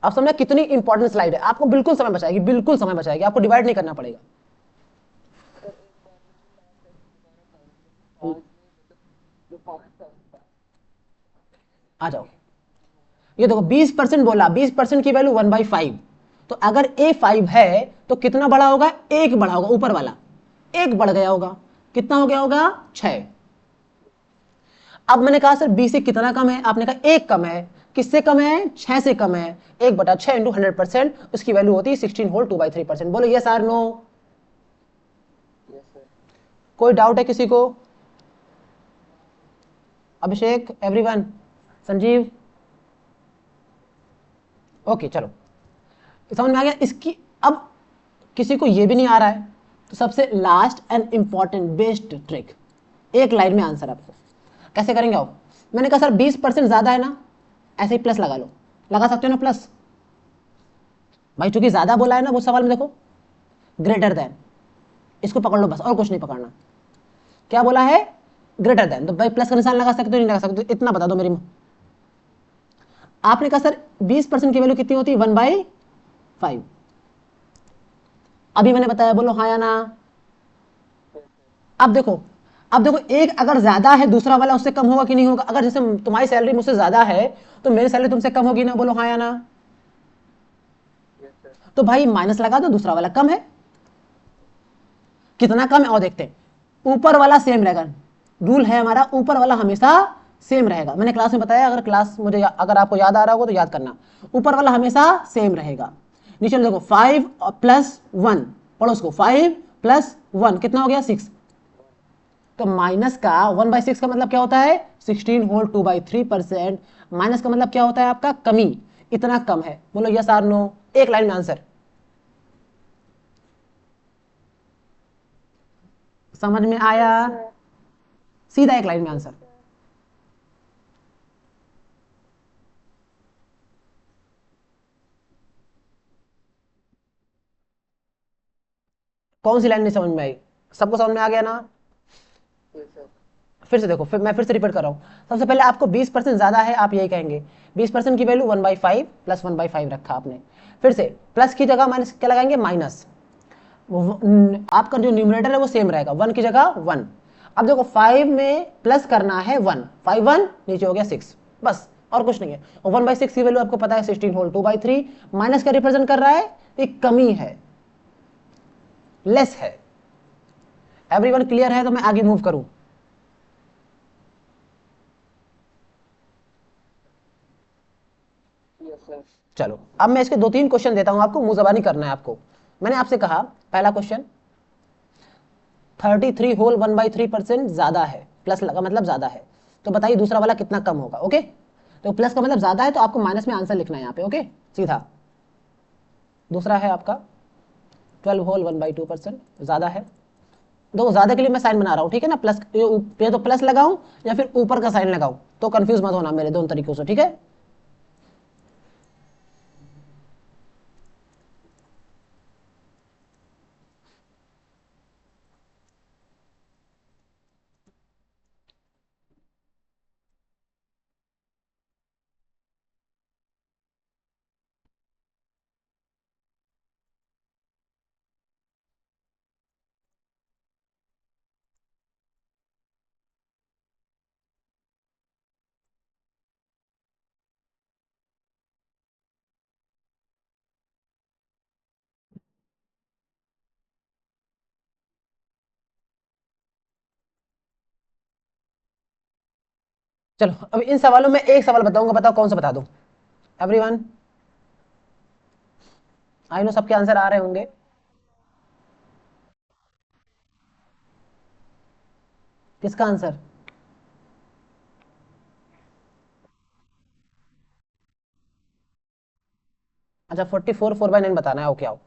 अब समझना कितनी इंपॉर्टेंट स्लाइड है, आपको बिल्कुल समय बचाएगी, बिल्कुल समय बचाएगी, आपको डिवाइड नहीं करना पड़ेगा। आ जाओ, ये देखो 20% बोला, 20% की वैल्यू 1/5। तो अगर ए 5 है तो कितना बड़ा होगा? एक बड़ा होगा, ऊपर वाला एक बढ़ गया होगा, कितना हो गया होगा? 6। अब मैंने कहा सर बी से कितना कम है? आपने कहा एक कम है। किससे कम है? 6 से कम है। 1/6 इंटू 100%, उसकी वैल्यू होती है 16 होल 2/3%। बोलो यस आर नो? कोई डाउट है किसी को? अभिषेक, एवरीवन, संजीव, ओके चलो समझ में आ गया इसकी। अब किसी को ये भी नहीं आ रहा है, तो सबसे last and important best trick, एक लाइन में आंसर आपको कैसे करेंगे आओ। मैंने कहा सर 20% ज्यादा है ना, ऐसे ही प्लस लगा लो, लगा सकते हो ना प्लस? भाई चूंकि ज्यादा बोला है ना वो सवाल में, देखो ग्रेटर देन, इसको पकड़ लो बस, और कुछ नहीं पकड़ना। क्या बोला है? ग्रेटर देन, तो भाई प्लस का निशान लगा सकते हो नहीं लगा सकते हो? इतना बता दो मेरी। आपने कहा सर 20% की वैल्यू कितनी होती है? 1/5। अभी मैंने बताया, बोलो हाँ या ना? अब देखो, अब देखो एक अगर ज्यादा है, दूसरा वाला उससे कम होगा कि नहीं होगा? अगर जैसे तुम्हारी सैलरी मुझसे ज्यादा है तो मेरी सैलरी तुमसे कम होगी ना? बोलो हाँ या ना? तो भाई माइनस लगा दो, दूसरा वाला कम है। कितना कम है और देखते हैं। ऊपर वाला सेम रहेगा, रूल है हमारा, ऊपर वाला हमेशा सेम रहेगा। मैंने क्लास में बताया, अगर क्लास मुझे अगर आपको याद आ रहा होगा तो याद करना, ऊपर वाला हमेशा सेम रहेगा। नीचे देखो 5 प्लस 1, पड़ोस को 5 प्लस 1 कितना हो गया? 6। तो माइनस का 1/6 का मतलब क्या होता है? 16 होल 2/3%। माइनस का मतलब क्या होता है आपका? कमी, इतना कम है। बोलो यस आर नो? एक लाइन में आंसर, समझ में आया? सीधा एक लाइन में आंसर। कौन सी लाइन नहीं समझ में आई? सबको समझ में आ गया ना? फिर से देखो, मैं फिर से रिपीट कर रहा हूँ। सबसे पहले आपको 20% ज़्यादा है, आप यही कहेंगे 20% की वैल्यू 1/5 प्लस 1/5 रखा आपने। फिर से प्लस की जगह माइनस क्या लगाएंगे, माइनस। आपका जो न्यूमरेटर है वो सेम रहेगा, 1 की जगह 1। अब देखो 5 में प्लस करना है 1, 5 1 नीचे हो गया 6, बस और कुछ नहीं है। और 1/6 की वैल्यू आपको पता है 16 होल 2/3। माइनस क्या रिप्रेजेंट कर रहा है, एक कमी है, लेस है। एवरीवन क्लियर है? तो मैं आगे मूव करूं। Yes sir. चलो अब मैं इसके 2-3 क्वेश्चन देता हूं आपको, मुंह जबानी करना है आपको। मैंने आपसे कहा पहला क्वेश्चन 33 होल 1/3% ज्यादा है, प्लस लगा मतलब ज्यादा है, तो बताइए दूसरा वाला कितना कम होगा। ओके, तो प्लस का मतलब ज्यादा है, तो आपको माइनस में आंसर लिखना है यहाँ पे। ओके, सीधा। दूसरा है आपका 12 होल 1/2% ज्यादा है। देखो ज्यादा के लिए मैं साइन बना रहा हूँ, ठीक है ना, प्लस ये तो प्लस लगाऊं या फिर ऊपर का साइन लगाऊं, तो कंफ्यूज मत होना मेरे दोनों तरीकों से, ठीक है। चलो अब इन सवालों में एक सवाल बताऊंगा, बताओ कौन सा बता दूं। एवरीवन, आई नो सबके आंसर आ रहे होंगे। किसका आंसर? अच्छा 44 4/9 बताना है। ओके आओ,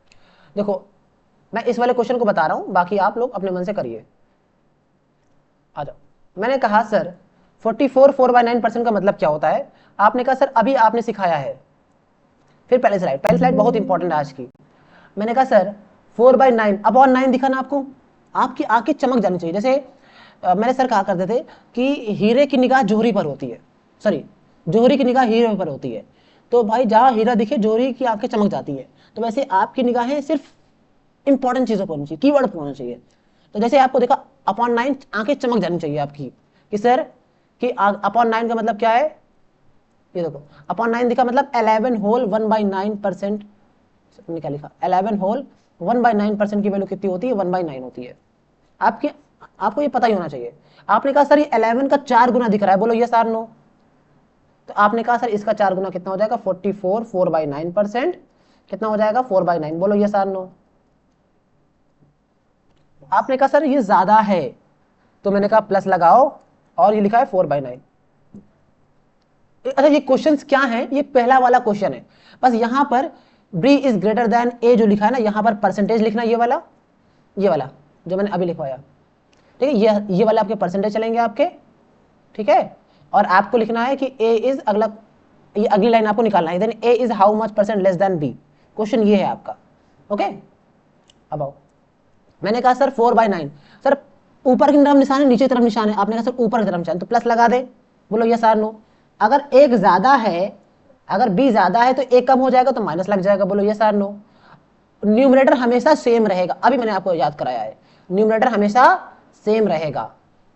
देखो मैं इस वाले क्वेश्चन को बता रहा हूं, बाकी आप लोग अपने मन से करिए। आ जाओ। मैंने कहा सर 44 4/9% का मतलब क्या होता है। आपने कहा सर अभी आपने सिखाया है। फिर पहली स्लाइड बहुत इंपॉर्टेंट है आज की। मैंने कहा सर 4/9 दिखा ना आपको, आपकी आंखें चमक जानी चाहिए। जैसे मैंने सर कहा करते थे कि हीरे की निगाह जोहरी पर होती है, सॉरी जोहरी की निगाह हीरे पर होती है। तो भाई जहां हीरा दिखे जोहरी की आंखें चमक जाती है। तो वैसे आपकी निगाहें सिर्फ इंपॉर्टेंट चीजों पर होनी चाहिए, कीवर्ड पर होना चाहिए। तो जैसे आपको देखा अपॉन 9 आंखें चमक जानी चाहिए आपकी, कि सर कि अपॉन 9 का मतलब क्या है। ये देखो अपॉन 9 दिखा मतलब 11 होल 1/9%। क्या लिखा, 11 होल 1/9% की वैल्यू कितनी होती है, 1/9 होती है। आपके आपको ये पता ही होना चाहिए। आपने कहा सर ये 11 का 4 गुना दिख रहा है, बोलो यस आर नो। तो आपने कहा सर इसका 4 गुना कितना हो जाएगा, 44 4/9%। कितना हो जाएगा 4/9, बोलो यस आर नो। आपने कहा सर ये ज्यादा है, तो मैंने कहा प्लस लगाओ, और ये लिखा है 4/9। अच्छा ये क्वेश्चन क्या है, ये पहला वाला क्वेश्चन है। बस यहां पर बी इज ग्रेटर देन ए जो लिखा है ना, यहां पर परसेंटेज लिखना, ये वाला जो मैंने अभी लिखवाया, ठीक है। ये वाले आपके परसेंटेज चलेंगे आपके, ठीक है। और आपको लिखना है कि ए इज अगला, ये अगली लाइन आपको निकालना है, then A is how much percent less than B. Question ये है आपका। ओके, अब आओ। मैंने कहा सर 4/9, सर ऊपर की तरफ निशान है नीचे की तरफ निशान है, आपने कहा सर ऊपर की तरफ निशान, तो प्लस लगा दे, बोलो यस आर नो। अगर एक ज्यादा है, अगर बी ज्यादा है तो एक कम हो जाएगा तो माइनस लग जाएगा, बोलो यस आर नो। न्यूमरेटर हमेशा सेम रहेगा, अभी मैंने आपको याद कराया है, न्यूमरेटर हमेशा सेम रहेगा।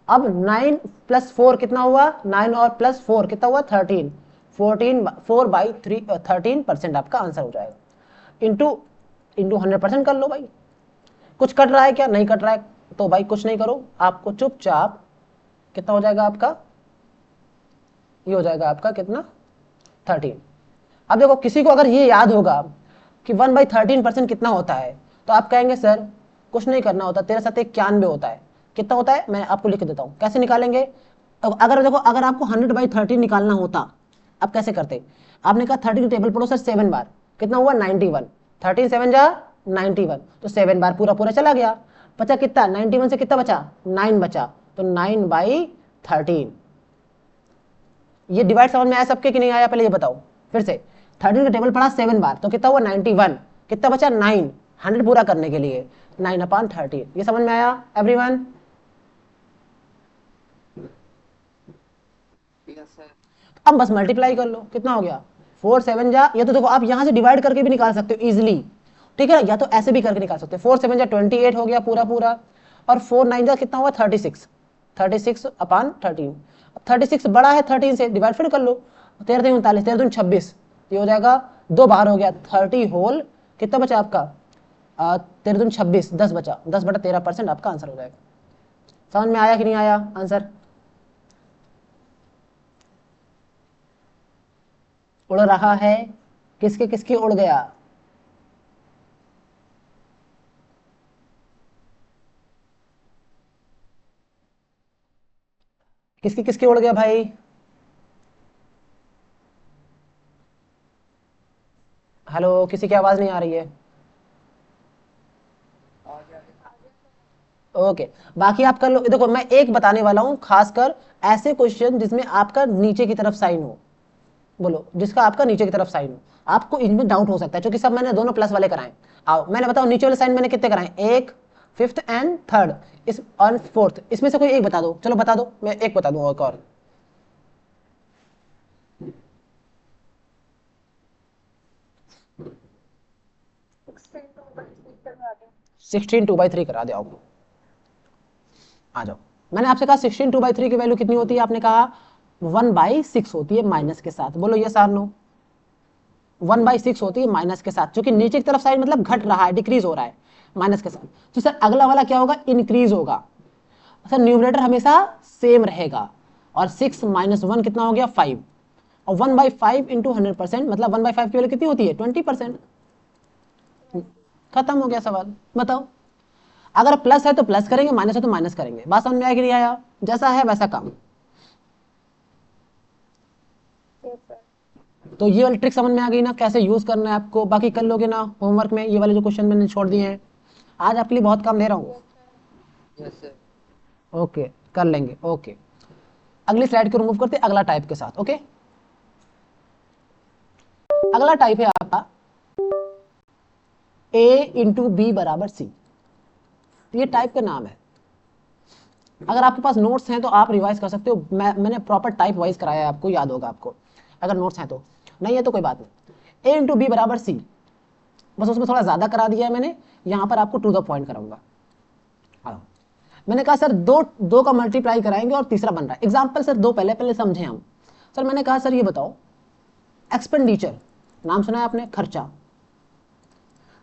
अब 9 + 4 कितना हुआ, 9 और प्लस 4 कितना हुआ 13, 4/13% आपका आंसर हो जाएगा। इंटू इंटू 100% कर लो भाई। कुछ कट रहा है क्या, नहीं कट रहा है तो भाई कुछ नहीं करो, आपको चुपचाप कितना हो जाएगा आपका, ये हो जाएगा आपका कितना 13। अब देखो किसी को अगर ये याद होगा कि 1/13% कितना होता है, तो आप कहेंगे सर कुछ नहीं करना होता, 13×7 = 91 होता है। कितना होता है मैं आपको लिख देता हूँ, कैसे निकालेंगे। अगर देखो अगर आपको 100/13 निकालना होता, अब कैसे करते। आपने कहा 13 टेबल पढ़ो सर 7 बार, कितना हुआ 91, 13 7 जा 91, तो 7 बार पूरा पूरा चला गया, बचा कितना 91 से कितना बचा 9 बचा, तो 9/13। ये डिवाइड समझ में आया सबके कि नहीं आया, पहले ये बताओ फिर से। 13 का टेबल पढ़ा 7 बार तो कितना हुआ 91, कितना बचा 9, 100 पूरा करने के लिए 9/13। ये समझ में आया एवरीवन। Yes sir. अब बस मल्टीप्लाई कर लो, कितना हो गया 4 7 जा, या तो देखो आप यहां से डिवाइड करके भी निकाल सकते हो इजिली, ठीक है, या तो ऐसे भी करके निकाल सकते हो। 4 7 जा 28 हो गया पूरा पूरा, और 4 9 जा कितना हुआ 36, 36 अपॉन 13। अब 36 बड़ा है 13 से, डिवाइड फिर कर लो, 13 3 39, 13 दूनी 26, ये हो जाएगा 2 बाहर हो गया 30 होल, कितना बचा आपका 13 दूनी 26, 10 बचा, 10/13% आपका आंसर हो जाएगा। समझ में आया कि नहीं आया आंसर? उड़ रहा है, किसके किसके उड़ गया? किसकी किसकी उड़ गया भाई? हेलो, किसी की आवाज नहीं आ रही है। आ गया। ओके, बाकी आप कर लो। देखो मैं एक बताने वाला हूं, खासकर ऐसे क्वेश्चन जिसमें आपका नीचे की तरफ साइन हो, बोलो जिसका आपका नीचे की तरफ साइन हो, आपको इनमें डाउट हो सकता है क्योंकि सब मैंने दोनों प्लस वाले कराए। आओ मैंने बताओ नीचे वाले साइन मैंने कितने कराए, एक, फिफ्थ एंड थर्ड, इस और फोर्थ, इसमें से कोई एक बता दो, चलो बता दो, मैं एक बता दूंगा और 16 2/3 करा दे। आओ आ जाओ। मैंने आपसे कहा 16 2/3 की वैल्यू कितनी होती है, आपने कहा 1/6 होती है माइनस के साथ, बोलो यस आर नो? 1/6 होती है माइनस के साथ, क्योंकि नीचे की तरफ साइन मतलब घट रहा है, डिक्रीज हो रहा है माइनस के साथ। तो सर अगला वाला क्या होगा, इंक्रीज होगा। सर न्यूमरेटर हमेशा सेम रहेगा, और 6 - 1 कितना हो गया 5, और 1/5 इंटू 100% मतलब 1/5 की वैल्यू कितनी होती है 20%। खत्म हो गया सवाल। बताओ, अगर प्लस है तो प्लस करेंगे, माइनस है तो माइनस करेंगे। बात समझ में आया कि नहीं आया? जैसा है वैसा काम। तो ये वाली ट्रिक समझ में आ गई ना, कैसे यूज करना है आपको? बाकी कर लोगे ना होमवर्क में, ये वाले जो क्वेश्चन मैंने छोड़ दिए हैं, आज आपके लिए बहुत काम दे रहा हूँ। Yes sir. ओके, कर लेंगे। ओके, अगली स्लाइड को रिमूव करते, अगला टाइप के साथ। ओके, अगला टाइप है आपका ए इंटू बी बराबर सी। ये टाइप का नाम है। अगर आपके पास नोट्स हैं तो आप रिवाइज कर सकते हो, मैंने प्रॉपर टाइप वाइज कराया है, आपको याद होगा आपको, अगर नोट्स हैं तो। नहीं है तो कोई बात नहीं। ए इंटू बी बराबर सी, बस उसमें थोड़ा ज्यादा करा दिया है मैंने, यहां पर आपको टू द पॉइंट कराऊंगा। हाँ, मैंने कहा सर दो दो का मल्टीप्लाई कराएंगे और तीसरा बन रहा है एग्जाम्पल। सर दो पहले पहले समझे हम। सर मैंने कहा सर ये बताओ, एक्सपेंडिचर नाम सुना है आपने, खर्चा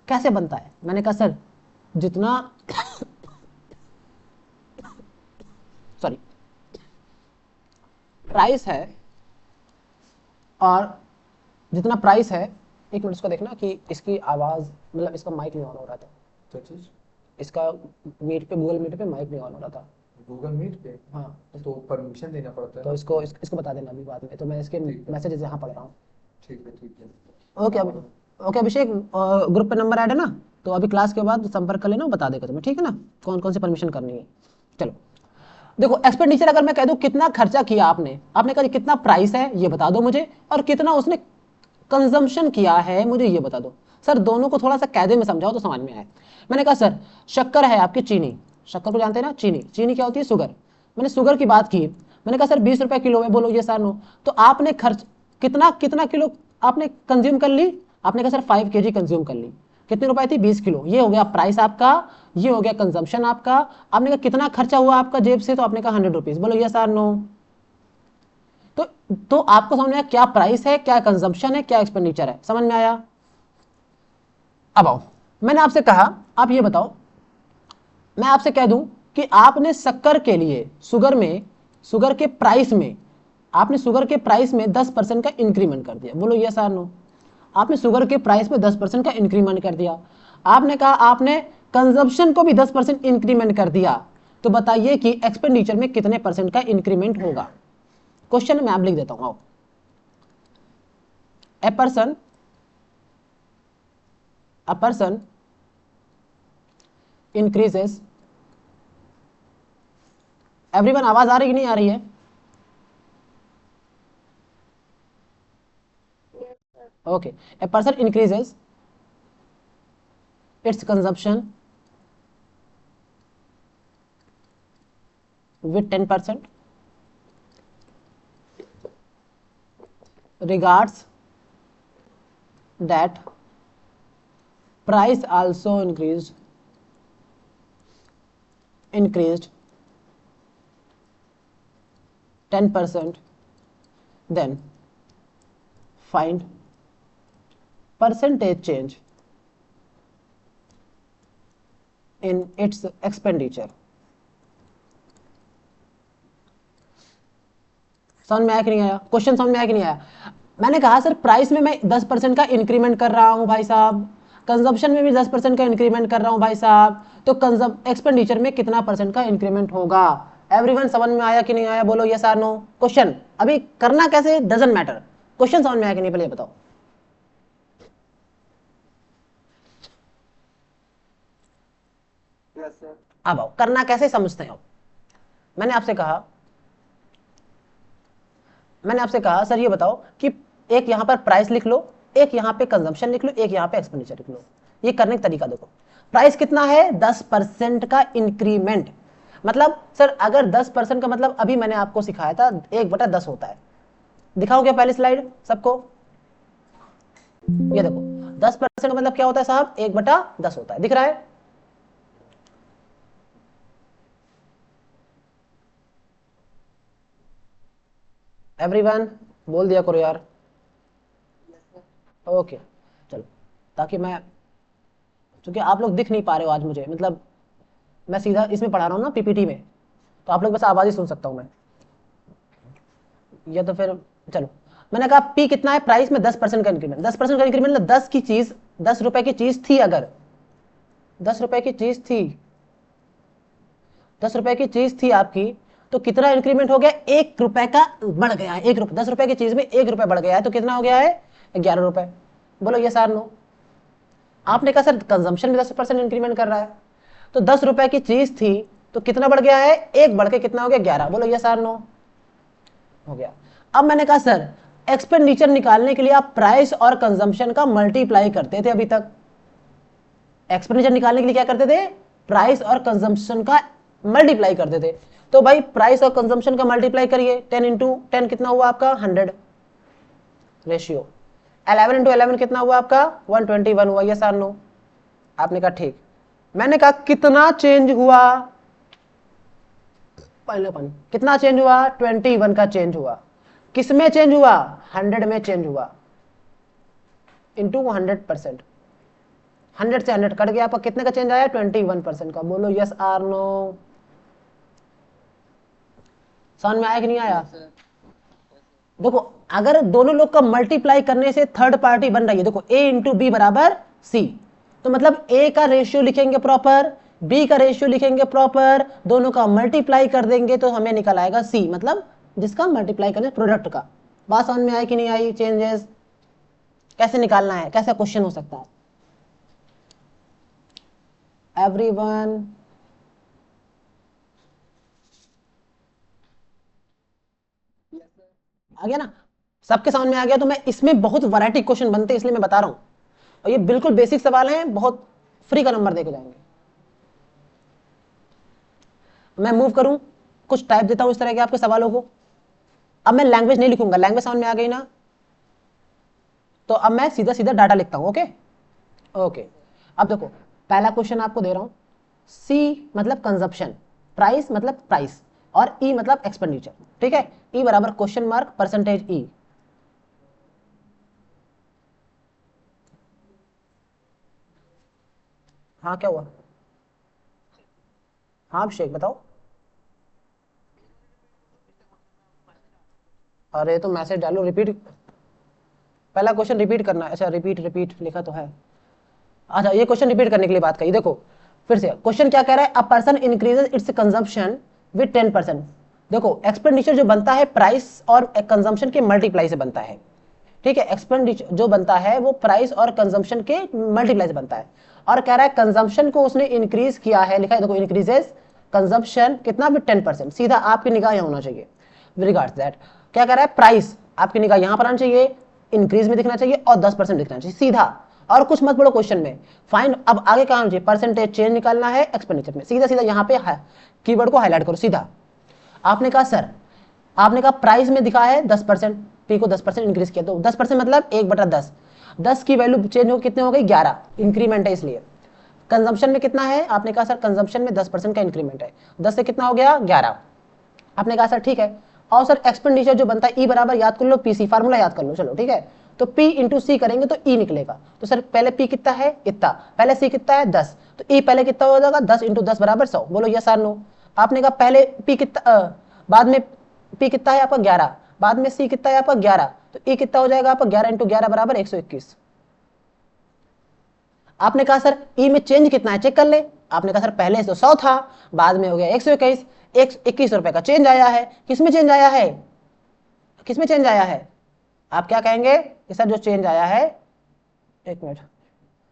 कैसे बनता है? मैंने कहा सर जितना सॉरी प्राइस है, और जितना प्राइस है, एक मिनट इसको देखना कि इसकी आवाज मतलब इसका माइक नहीं ऑन हो रहा था, क्या चीज? इसका मीट पे, गूगल मीट पे माइक नहीं ऑन हो रहा था। गूगल मीट पे? हाँ, तो परमिशन देना पड़ता है तो ना। इसको बता देना अभी बाद में, तो मैं इसके ठीक है। मैसेजेस यहाँ पढ़ रहा हूँ। ठीक है ठीक है। ओके ओके अभिषेक, ग्रुप पे नंबर ऐड है ना, तो अभी क्लास के बाद संपर्क कर लेना, बता देगा तुम्हें, ठीक है ना, कौन कौन सी परमिशन करनी है। चलो देखो, एक्सपेंडिचर अगर मैं कह दूं कितना खर्चा किया आपने, आपने कहा कितना प्राइस है ये बता दो मुझे, और कितना उसने कंजम्पशन किया है मुझे ये बता दो। सर दोनों को थोड़ा सा कायदे में समझाओ तो समझ में आए। मैंने कहा सर शक्कर है आपकी, चीनी, शक्कर को जानते हैं ना, चीनी, चीनी क्या होती है शुगर, मैंने शुगर की बात की। मैंने कहा सर 20 रुपए किलो है, बोलो ये सर नो। तो आपने खर्च कितना कितना किलो आपने कंज्यूम कर ली? आपने कहा सर 5 kg कंज्यूम कर ली। कितने रुपए थी 20 किलो, ये हो गया प्राइस आपका, ये हो गया कंजम्पशन आपका। आपने कहा कितना खर्चा हुआ आपका जेब से, तो आपने कहा 100 रुपीज, बोलो ये सर नो। तो आपको समझ में आया क्या प्राइस है, क्या कंजम्पशन है, क्या एक्सपेंडिचर है, समझ में आया? अब आओ, मैंने आपसे कहा आप ये बताओ, मैं आपसे कह दूं कि आपने शक्कर के लिए शुगर में, शुगर के प्राइस में, आपने शुगर के प्राइस में 10% का इंक्रीमेंट कर दिया, बोलो यस और नो। आपने शुगर के प्राइस में 10% का इंक्रीमेंट कर दिया। आपने कहा आपने कंजम्पशन को भी 10% इंक्रीमेंट कर दिया, तो बताइए कि एक्सपेंडिचर में कितने परसेंट का इंक्रीमेंट होगा? क्वेश्चन में आप लिख देता हूं, आओ। ए person increases, एवरीवन आवाज आ रही कि नहीं आ रही है? Okay, a person increases its consumption with 10%, regards that price also increased 10%, then find percentage change in its expenditure. समझ में आया कि नहीं आया? क्वेश्चन समझ में आया कि नहीं आया? मैंने कहा सर प्राइस में मैं 10% का इंक्रीमेंट कर रहा हूं भाई साहब, कंजम्पशन में भी 10% का इंक्रीमेंट कर रहा हूं भाई साहब, तो एक्सपेंडिचर में कितना परसेंट का इंक्रीमेंट होगा? एवरीवन समझ में आया कि नहीं आया? बोलो यस और नो। क्वेश्चन अभी करना कैसे डजंट मैटर, क्वेश्चन समझ में आया कि नहीं पहले बताओ। Yes sir. अब आओ करना कैसे समझते हो। मैंने आपसे कहा सर ये बताओ कि एक यहां पर प्राइस लिख लो, एक यहां पे कंजम्पशन लिख लो, एक यहां पे एक्सपेंडिचर लिख लो। ये करने का तरीका देखो, प्राइस कितना है 10% का इंक्रीमेंट, मतलब सर अगर 10% का मतलब अभी मैंने आपको सिखाया था 1/10 होता है। दिखाओ क्या पहली स्लाइड सबको, ये देखो 10% का मतलब क्या होता है साहब 1/10 होता है, दिख रहा है? एवरीवन बोल दिया करो यार। ओके चलो, ताकि मैं, क्योंकि आप लोग दिख नहीं पा रहे हो आज मुझे, मतलब मैं सीधा इसमें पढ़ा रहा हूँ ना पीपीटी में, तो आप लोग बस आवाज ही सुन सकता हूँ मैं, या तो फिर चलो। मैंने कहा पी कितना है प्राइस में 10% का इंक्रीमेंट, 10% का इंक्रीमेंट मतलब 10 की चीज, 10 रुपए की चीज थी, अगर 10 रुपए की चीज थी, 10 रुपए की चीज थी आपकी, तो कितना इंक्रीमेंट हो गया? 1 रुपए का बढ़ गया है। 1 रुपए, 10 रुपए की चीज में 1 रुपए बढ़ गया है, तो कितना हो गया है? 11 रुपए। बोलो यस और नो। आपने कहा सर कंजम्पशन में 10% इंक्रीमेंट कर रहा है, तो 10 रुपए की चीज थी तो कितना बढ़ गया है? 1 बढ़ के कितना हो गया? 11। बोलो यस और नो। हो गया। अब मैंने कहा सर एक्सपेंडिचर निकालने के लिए आप प्राइस और कंजम्पशन का मल्टीप्लाई करते थे अभी तक। एक्सपेंडिचर निकालने के लिए क्या करते थे? प्राइस और कंजम्पशन का मल्टीप्लाई करते थे। तो भाई प्राइस और कंजम्पशन का मल्टीप्लाई करिए, 10 इंटू 10 कितना हुआ आपका? 100 रेशियो। 11 इंटू 11 कितना हुआ आपका? 121 हुआ। यस और नो? आपने कहा ठीक। मैंने कहा कितना चेंज हुआ? पहले पानी कितना चेंज हुआ? 21 का चेंज हुआ। किस में चेंज हुआ? 100 में चेंज हुआ, इंटू 100%। 100 से 100 कट गया, आपका कितने का चेंज आया? 21% का। बोलो यस आर नो। समझ में आया कि नहीं आया? देखो अगर दोनों लोग का मल्टीप्लाई करने से थर्ड पार्टी बन रही है, देखो a इंटू बी बराबर सी, तो मतलब a का रेशियो लिखेंगे प्रॉपर, b का रेशियो लिखेंगे प्रॉपर, दोनों का मल्टीप्लाई कर देंगे तो हमें निकल आएगा c, मतलब जिसका मल्टीप्लाई करें प्रोडक्ट का। बात समझ में आई कि नहीं आई? चेंजेस कैसे निकालना है, कैसा क्वेश्चन हो सकता है? एवरीवन आ गया ना? सबके समझ में आ गया? तो मैं इसमें बहुत वैरायटी क्वेश्चन बनते हैं इसलिए मैं बता रहा हूं, और ये बिल्कुल बेसिक सवाल हैं, बहुत फ्री का नंबर देके जाएंगे। मैं मूव करूं, कुछ टाइप देता हूं इस तरह के आपके सवालों को। अब मैं लैंग्वेज नहीं लिखूंगा, लैंग्वेज समझ में आ गई ना? तो अब मैं सीधा सीधा डाटा लिखता हूं। Okay okay. अब देखो पहला क्वेश्चन आपको दे रहा हूं, सी मतलब कंजप्शन, प्राइस मतलब प्राइस, और ई मतलब एक्सपेंडिचर। ठीक है, ई बराबर क्वेश्चन मार्क परसेंटेज ई। हाँ क्या हुआ? हाँ अभिषेक बताओ। अरे तो मैसेज डालो, रिपीट, पहला क्वेश्चन रिपीट करना है। अच्छा रिपीट रिपीट लिखा तो है। अच्छा ये क्वेश्चन रिपीट करने के लिए बात कही। देखो फिर से क्वेश्चन क्या कह रहा है, a person increases it's consumption with 10%। देखो एक्सपेंडिचर जो बनता है प्राइस और कंजम्पशन के मल्टीप्लाई से बनता है। ठीक है, एक्सपेंडिचर जो बनता है वो प्राइस और कंजम्पशन के मल्टीप्लाई से बनता है, और कह रहा है कंजम्पशन को उसने इंक्रीज किया है, लिखा है देखो इंक्रीजेस कंजम्पशन कितना भी 10%। सीधा आपकी निगाह यहाँ होना चाहिए, रिगार्ड्स दैट। क्या कह रहा है? प्राइस आपकी निगाह यहाँ पर आना चाहिए, इंक्रीज में दिखना चाहिए, और 10% दिखना चाहिए सीधा, और कुछ मत बोलो क्वेश्चन में। फाइंड, अब आगे कहा चाहिए परसेंटेज चेंज निकालना है एक्सपेंडिचर में, सीधा सीधा यहाँ पे कीवर्ड को हाईलाइट करो सीधा। आपने कहा सर, आपने कहा प्राइस में दिखा है 10%, पी को 10% इंक्रीज किया, तो 10% मतलब 1/10, 10 की वैल्यू चेंज हो कितने हो गई 11, इंक्रीमेंट है इसलिए। कंजम्पशन में कितना है, आपने कहा सर कंजम्पशन में 10% का इंक्रीमेंट है, 10 से कितना हो गया 11, आपने कहा सर ठीक है। और सर एक्सपेंडिचर जो बनता है ई बराबर, याद कर लो पीसी, फार्मूला याद कर लो, चलो ठीक है। तो पी इंटू सी करेंगे तो ई निकलेगा, तो सर पहले पी कितना है इतना, पहले सी कितना है 10, तो ई पहले कितना हो जाएगा 10 इंटू 10 बराबर 100, बोलो यस और नो। आपने कहा पहले पी कितना, बाद में पी कितना है आपका 11, बाद में सी कितना है आपका 11, तो ई कितना हो जाएगा आपका 11 इंटू 11 बराबर 121। आपने कहा सर ई में चेंज कितना है चेक कर ले, आपने कहा सर पहले तो 100 था, बाद में हो गया 121, 21 रुपए का चेंज आया है, किसमें चेंज आया है, किसमें चेंज आया है, आप क्या कहेंगे कि सर जो चेंज आया है, एक मिनट,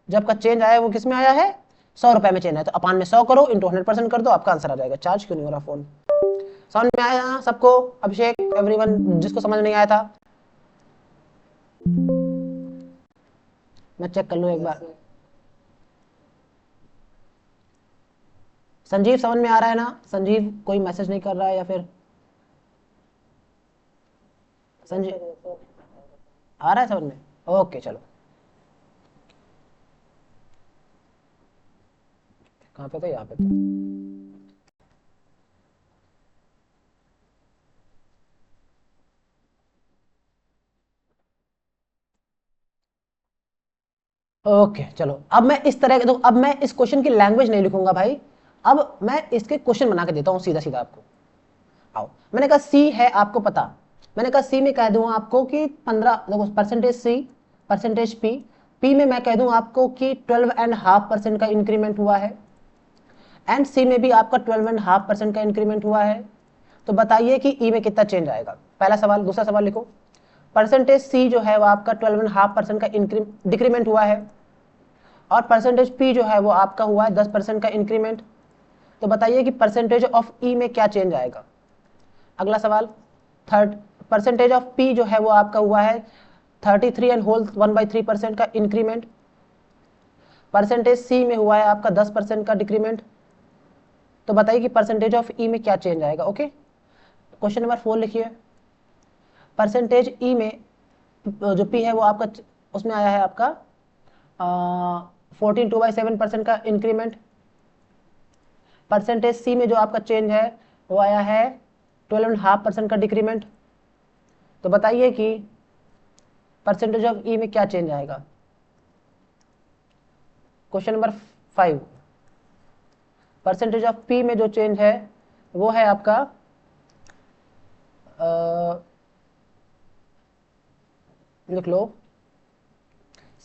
जब का चेंज आया है वो किसमें आया है 100 रुपए में चेंज आया, तो अपान में 100 करो इंटू 100% कर दो, आपका आंसर आ जाएगा। चार्ज क्यों नहीं हो रहा फोन, समझ में आया सबको, अभिषेक एवरीवन जिसको समझ नहीं आया था, मैं चेक कर लूं एक बार। संजीव समझ में आ रहा है ना, संजीव कोई मैसेज नहीं कर रहा है या फिर संजीव आ रहा है समझ में, ओके चलो। कहाँ पे थे, यहाँ पे थे। ओके चलो, अब मैं इस तरह के, तो अब मैं इस क्वेश्चन की लैंग्वेज नहीं लिखूंगा भाई, अब मैं इसके क्वेश्चन बना के देता हूँ सीधा सीधा आपको। आओ, मैंने कहा सी है आपको पता, मैंने कहा सी में कह दूं आपको कि 15, देखो परसेंटेज सी, परसेंटेज पी, पी में मैं कह दूं आपको कि 12.5% का इंक्रीमेंट हुआ है, एंड सी में भी आपका 12.5% का इंक्रीमेंट हुआ है। तो बताइए कि ई में कितना चेंज आएगा, पहला सवाल। दूसरा सवाल लिखो, परसेंटेज सी जो है वो आपका 12.5% का डिक्रीमेंट हुआ है, और परसेंटेज पी जो है वो आपका हुआ है 10% का इंक्रीमेंट, तो बताइए कि परसेंटेज ऑफ ई में क्या चेंज आएगा। अगला सवाल, थर्ड, परसेंटेज ऑफ पी जो है वो आपका हुआ है 33.1/3% का इंक्रीमेंट, परसेंटेज सी में हुआ है आपका 10% का डिक्रीमेंट, तो बताइए कि परसेंटेज ऑफ ई में क्या चेंज आएगा। ओके, क्वेश्चन नंबर 4 लिखिए, परसेंटेज ई में जो पी है वो आपका उसमें आया है आपका 14.2/7% का इंक्रीमेंट, परसेंटेज सी में जो आपका चेंज है वो आया है 12.5% का डिक्रीमेंट, तो बताइए कि परसेंटेज ऑफ ई में क्या चेंज आएगा। Question number 5, percentage of P में जो चेंज है वो है आपका लिख लो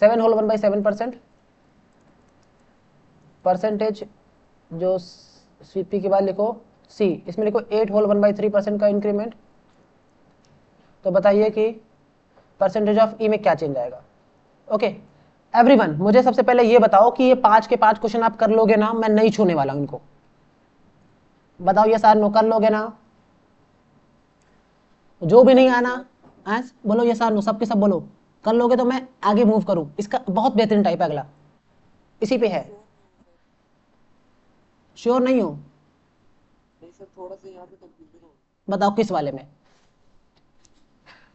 7 होल 1/7%, परसेंटेज जो पी के बाद लिखो सी, इसमें लिखो 8 होल 1/3% का इंक्रीमेंट, तो बताइए कि परसेंटेज ऑफ ई में क्या चेंज आएगा। ओके एवरीवन, मुझे सबसे पहले ये बताओ कि ये 5 के 5 क्वेश्चन आप कर लोगे ना, मैं नहीं छूने वाला हूं इनको, बताओ ये सार नो कर लोगे ना, जो भी नहीं आना बोलो ये सार नो, सबके सब बोलो कर लोगे तो मैं आगे मूव करूं। इसका बहुत बेहतरीन टाइप है अगला, इसी पे है, श्योर नहीं हो, नहीं सर, थोड़ा सा यहाँ पे कंफ्यूजन हो। बताओ किस वाले में,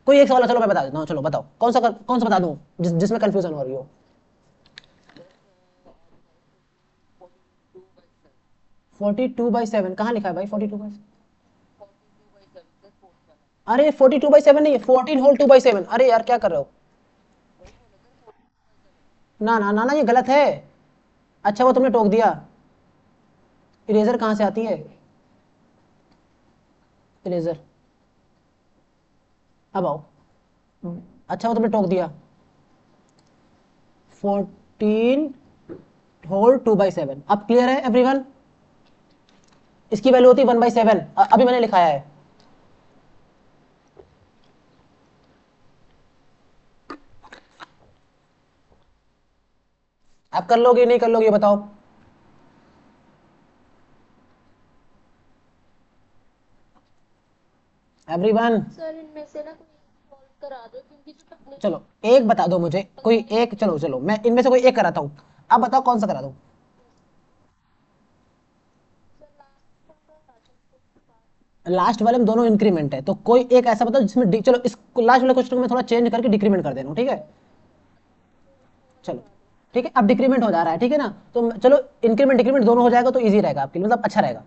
कोई एक सवाल है, चलो मैं बता देता हूँ, चलो बताओ कौन सा बता दूं जिसमें कंफ्यूजन हो रही हो। 42/7 कहाँ लिखा है भाई, 42/7, 42/7 सर, फोर्थ वाला। अरे 42/7 नहीं है, 14 होल 2/7, अरे यार क्या कर रहे हो, वही बोला सर, 42/7। ना ना ना ना ये गलत है। अच्छा वो तुमने टोक दिया, इरेजर कहाँ से आती है, इरेजर, अब आओ, अच्छा वो तुमने टोक दिया, 14 होल 2/7, अब क्लियर है एवरीवन, इसकी वैल्यू होती है 1/7, अभी मैंने लिखाया है। आप कर लोगे नहीं कर लोगे ये बताओ, एवरीवन। सर इनमें से ना कोई सॉल्व करा दो, क्योंकि जो पहले चलो एक बता दो मुझे, कोई एक, चलो चलो मैं इनमें से कोई एक कराता हूँ, आप बताओ कौन सा करा दूँ। सर लास्ट कौन सा था, लास्ट वाले में दोनों इंक्रीमेंट है, तो कोई एक ऐसा बताओ जिसमें चलो इस लास्ट वाले क्वेश्चन को मैं थोड़ा चेंज करके डिक्रीमेंट कर दे रहा हूँ, ठीक है। चलो ठीक है, अब डिक्रीमेंट हो जा रहा है, ठीक है ना, तो चलो इंक्रीमेंट डिक्रीमेंट दोनों हो जाएगा तो इजी रहेगा आपके लिए, मतलब अच्छा रहेगा।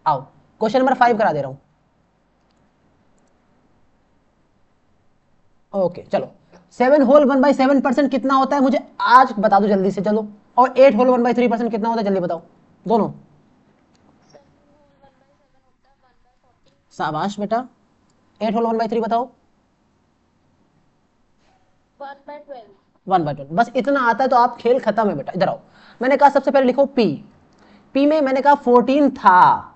आओ क्वेश्चन नंबर 5 करा दे रहा हूँ। ओके चलो, 7 होल 1/7% कितना होता है मुझे आज बता दो जल्दी से, चलो। और 8 होल 1/3% कितना होता है, जल्दी बताओ दोनों। 7 होल 1/7 होता है 1/14। शाबाश बेटा। 8 होल 1/3 बताओ। 1/12। 1/12, बस इतना आता है तो आप खेल खत्म है बेटा। इधर आओ, मैंने कहा सबसे पहले लिखो पी। पी में मैंने कहा 14 था,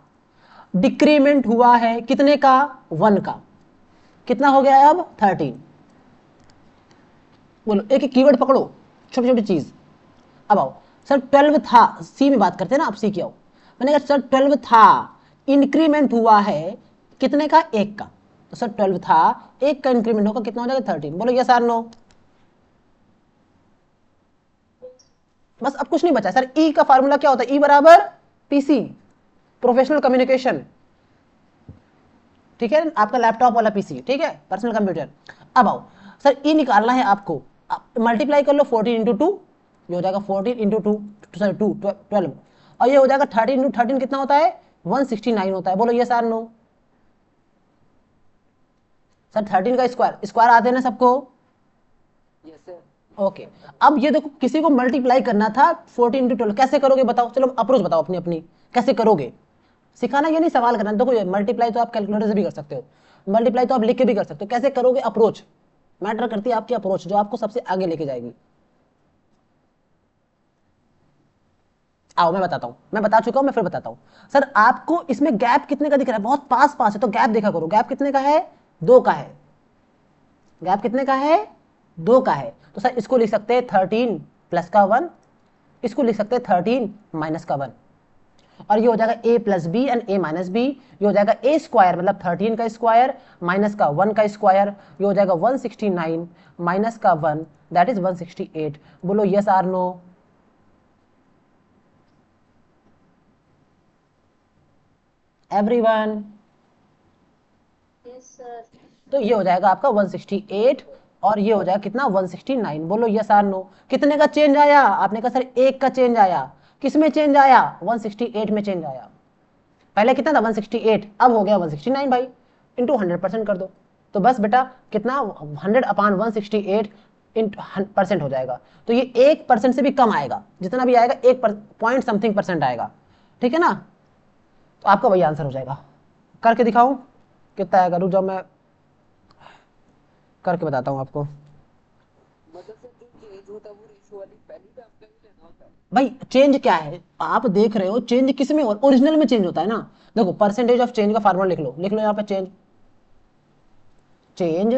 डिक्रीमेंट हुआ है कितने का, 1 का, कितना हो गया है अब 13। बोलो एक एक कीवर्ड पकड़ो, छोटी छोटी चीज। अब आओ सर 12 था, सी में बात करते हैं ना, आप सी की आओ। मैंने कहा सर 12 था, इंक्रीमेंट हुआ है कितने का, 1 का, तो सर 12 था, 1 का इंक्रीमेंट होगा कितना हो जाएगा 13। बोलो यस और नो। बस अब कुछ नहीं बचा सर। ई का फार्मूला क्या होता है, ई बराबर पीसी, प्रोफेशनल कम्युनिकेशन, ठीक है, आपका लैपटॉप वाला पीसी, ठीक है, पर्सनल कंप्यूटर। अब आओ सर ई निकालना है आपको, मल्टीप्लाई कर लो 14 इंटू 2, ये हो जाएगा 14 इंटू 2, सॉरी 2 12, और ये हो जाएगा 13 इंटू 13 कितना होता है 169 होता है। बोलो ये सर नो। सर 13 का स्क्वायर, स्क्वायर आते हैं ना सबको, यस सर। ओके। अब ये देखो किसी को मल्टीप्लाई करना था 14 इंटू 12, कैसे करोगे बताओ, चलो अप्रोच बताओ अपनी अपनी, कैसे करोगे। सिखाना ये नहीं सवाल करना, देखो मल्टीप्लाई तो आप कैलकुलेटर से भी कर सकते हो, मल्टीप्लाई तो आप लिख के भी कर सकते हो, कैसे करोगे अप्रोच मैटर करती है, आपकी अप्रोच जो आपको सबसे आगे लेके जाएगी। आओ मैं बताता हूं, मैं बता चुका हूं, मैं फिर बताता हूं। सर आपको इसमें गैप कितने का दिख रहा है, बहुत पास पास है, तो गैप देखा करो, गैप कितने का है 2 का है, गैप कितने का है 2 का है, तो सर इसको लिख सकते हैं 13 प्लस का 1, इसको लिख सकते हैं 13 माइनस का 1, और ये हो जाएगा a plus B and a minus B, ये हो जाएगा a स्क्वायर मतलब 13 का स्क्वायर माइनस का 1 का स्क्वायर, ये हो जाएगा 169 माइनस का 1 दैट इज 168। बोलो yes or no. Everyone. Yes sir. तो ये हो जाएगा आपका 168 और ये हो जाएगा कितना 169। बोलो यस आर नो। कितने का चेंज आया, आपने कहा सर 1 का चेंज आया, किस में चेंज आया 168 में चेंज आया। पहले कितना था 168, अब हो गया 169 भाई, इंटू 100% कर दो, तो बस बेटा कितना 100/168 परसेंट हो जाएगा। तो ये 1% से भी कम आएगा, जितना भी आएगा 1 पॉइंट समथिंग परसेंट आएगा, ठीक है ना। तो आपका वही आंसर हो जाएगा। करके दिखाऊं कितना आएगा, रुक जाओ मैं करके बताता हूँ आपको। मतलब सर जो चेंज होता है वो रेशियो वाली पहली पे आपका ही लेना होता है। भाई चेंज क्या है, आप देख रहे हो चेंज किस में, ओरिजिनल में चेंज होता है ना। देखो परसेंटेज ऑफ चेंज का फार्मूला लिख लो यहाँ पे, चेंज चेंज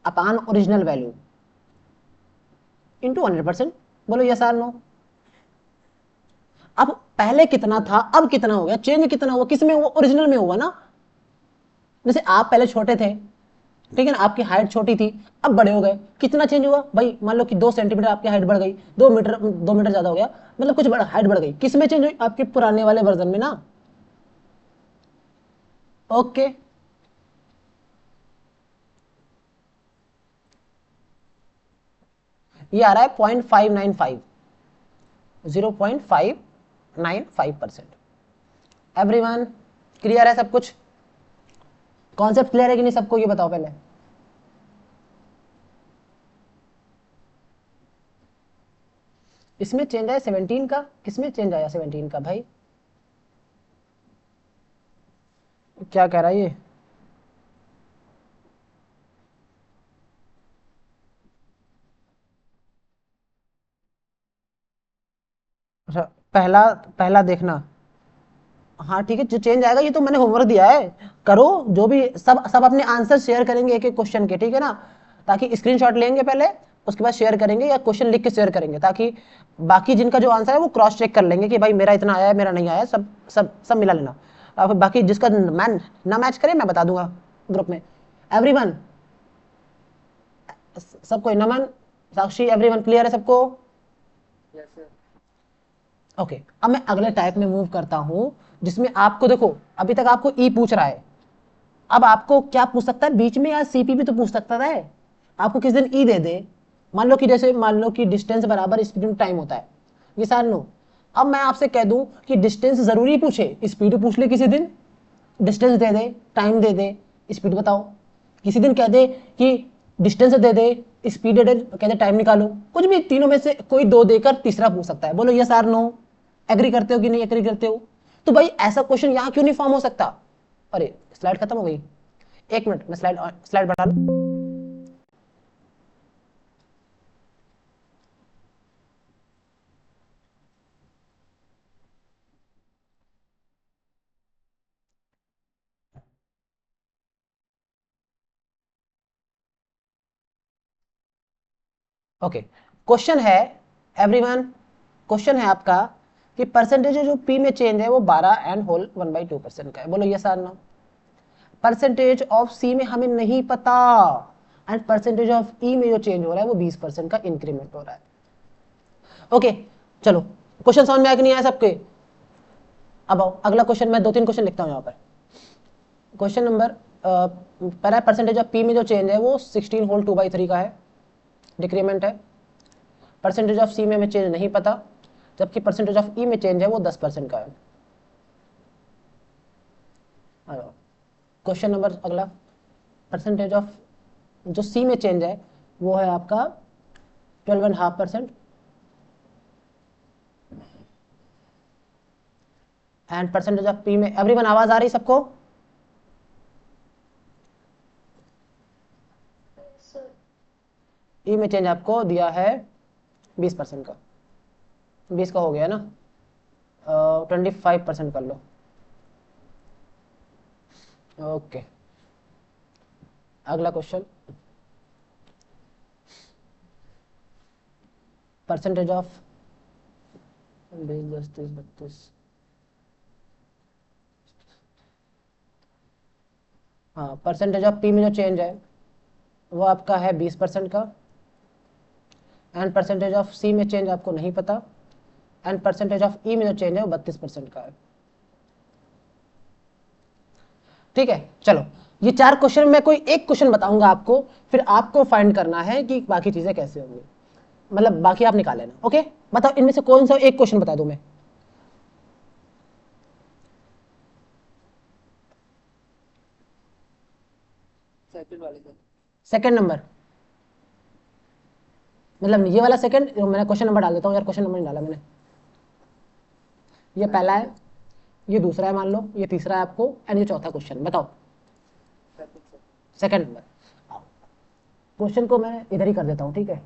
अपान ओरिजिनल वैल्यू इंटू 100%। बोलो यस आर नो। अब पहले कितना था अब कितना हो गया, चेंज कितना हुआ, किस में हुआ, ओरिजिनल में हुआ ना। जैसे आप पहले छोटे थे, ठीक है ना, आपकी हाइट छोटी थी, अब बड़े हो गए, कितना चेंज हुआ भाई, मान लो कि 2 सेंटीमीटर आपकी हाइट बढ़ गई, 2 मीटर ज्यादा हो गया, मतलब कुछ बड़ा हाइट बढ़ गई, किस में चेंज हुई, आपके पुराने वाले वर्जन में ना। ओके ये आ रहा है 0.595, 0.595%। एवरीवन क्लियर है सब कुछ, कॉन्सेप्ट क्लियर है कि नहीं सबको, ये बताओ पहले। इसमें चेंज आया 17 का, किसमें चेंज आया 17 का भाई, क्या कह रहा है ये। अच्छा पहला पहला देखना, हाँ ठीक है, जो चेंज आएगा ये तो मैंने होमवर्क दिया है, करो जो भी, सब सब अपने आंसर शेयर करेंगे एक एक क्वेश्चन के, ठीक है ना, ताकि स्क्रीनशॉट लेंगे पहले, उसके बाद शेयर करेंगे या क्वेश्चन लिख के शेयर करेंगे, ताकि बाकी जिनका जो आंसर है वो क्रॉस चेक कर लेंगे कि भाई मेरा इतना आया है मेरा नहीं आया, सब सब सब मिला लेना। अब बाकी जिसका मैं ना मैच करे मैं बता दूंगा ग्रुप में। एवरीवन सबको, नमन, साक्षी, एवरीवन क्लियर है सबको। Yes sir. ओके, अब मैं अगले टाइप में मूव करता हूं जिसमें आपको देखो अभी तक आपको ई पूछ रहा है, अब आपको क्या पूछ सकता है बीच में, यार सीपी भी तो पूछ सकता है। आपको किस दिन ई दे दे, मान लो कि जैसे मान लो कि डिस्टेंस बराबर स्पीड टाइम होता है, ये सार नो। अब मैं आपसे कह दूं कि डिस्टेंस जरूरी पूछे, स्पीड पूछ ले किसी दिन, डिस्टेंस दे दे, टाइम दे दे, स्पीड बताओ। किसी दिन कह दे कि डिस्टेंस दे दे, स्पीड दे, कह दे टाइम निकालो, कुछ भी तीनों में से कोई दो देकर तीसरा पूछ सकता है। बोलो यस आर नो, एग्री करते हो कि नहीं एग्री करते हो? तो भाई ऐसा क्वेश्चन यहां क्यों नहीं फॉर्म हो सकता? अरे स्लाइड खत्म हो गई, एक मिनट मैं स्लाइड स्लाइड बढ़ा लूं। ओके, क्वेश्चन है एवरीवन, क्वेश्चन है आपका कि परसेंटेज जो पी में चेंज है वो 12 एंड होल 1/2% का है। बोलो yes or no. Percentage of C में हमें नहीं पता, एंड परसेंटेज ऑफ ई में जो चेंज हो रहा है वो 20% का इंक्रीमेंट हो रहा है। ओके चलो, क्वेश्चन समझ में आया कि नहीं आया सबके? अब आओ अगला क्वेश्चन, मैं 2-3 क्वेश्चन लिखता हूं यहां पर। क्वेश्चन नंबर पहला, परसेंटेज ऑफ पी में जो चेंज है वो 16 होल 2/3 का है, डिक्रीमेंट है। परसेंटेज ऑफ सी में हमें चेंज नहीं पता, जबकि परसेंटेज ऑफ ई में चेंज है वो 10% का है। क्वेश्चन नंबर अगला, परसेंटेज ऑफ जो सी में चेंज है वो है आपका 12.5%, एंड परसेंटेज ऑफ पी में, एवरीवन आवाज आ रही सबको? सर ई में चेंज आपको दिया है 20% का, 20 का हो गया ना, 25% कर लो। ओके अगला क्वेश्चन, परसेंटेज ऑफ 20, 10, 30, 32, हाँ परसेंटेज ऑफ पी में जो चेंज है वो आपका है 20% का, एंड परसेंटेज ऑफ सी में चेंज आपको नहीं पता, एंड परसेंटेज ऑफ ई में जो चेंज है वो 32% का है। ठीक है चलो, ये 4 क्वेश्चन में कोई एक क्वेश्चन बताऊंगा आपको, फिर आपको फाइंड करना है कि बाकी चीजें कैसे होंगी, मतलब बाकी आप निकाल लेना। ओके बताओ इनमें से कौन सा एक क्वेश्चन बता दूं मैं? सेकंड वाले का। सेकंड नंबर, मतलब ये वाला सेकंड, मैंने क्वेश्चन नंबर डाल देता हूँ यार, क्वेश्चन नंबर नहीं डाला मैंने। ये पहला है, ये दूसरा है मान लो, ये तीसरा है आपको, एंड ये चौथा क्वेश्चन। बताओ सेकंड नंबर। क्वेश्चन को मैं इधर ही कर देता हूँ, ठीक है,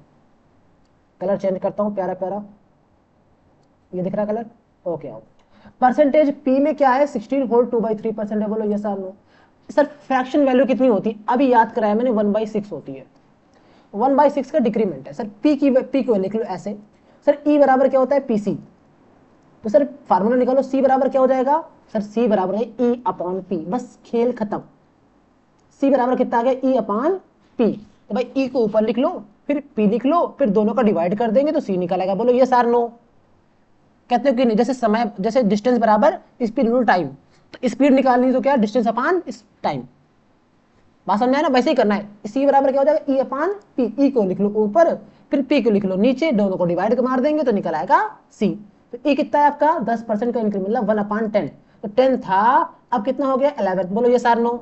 कलर चेंज करता हूँ, प्यारा प्यारा, ये दिख रहा कलर? ओके आओ, परसेंटेज पी में क्या है 16 होल 2/3% है। बोलो यस और नो। सर फ्रैक्शन वैल्यू कितनी होती है? अभी याद कराया मैंने, 1/6 होती है, 1/6 का डिक्रीमेंट है। सर पी को लिख लो ऐसे, सर ई बराबर क्या होता है पीसी, तो सर फार्मूला निकालो, सी बराबर क्या हो जाएगा? सर सी बराबर है ई अपॉन पी, बस खेल खत्म। सी बराबर कितना आ गया? ई अपॉन पी, तो भाई ई को ऊपर लिख लो, फिर पी लिख लो, फिर दोनों का डिवाइड कर देंगे तो सी निकलेगा। बोलो यस और नो। कहते हो कि नहीं, जैसे समय, जैसे डिस्टेंस बराबर स्पीड इंटू टाइम, तो स्पीड निकालनी तो क्या, डिस्टेंस अपॉन टाइम, बात समझ आया ना? वैसे ही करना है। सी बराबर क्या हो जाएगा? ई अपॉन पी, ई को लिख लो ऊपर, फिर पी को लिख लो नीचे, दोनों को डिवाइड मार देंगे तो निकल आएगा सी। तो ई कितना है आपका? 10% का इंक्रीमेंट, मतलब 1/10, तो 10 था, अब कितना हो गया? 11। बोलो ये सार नो।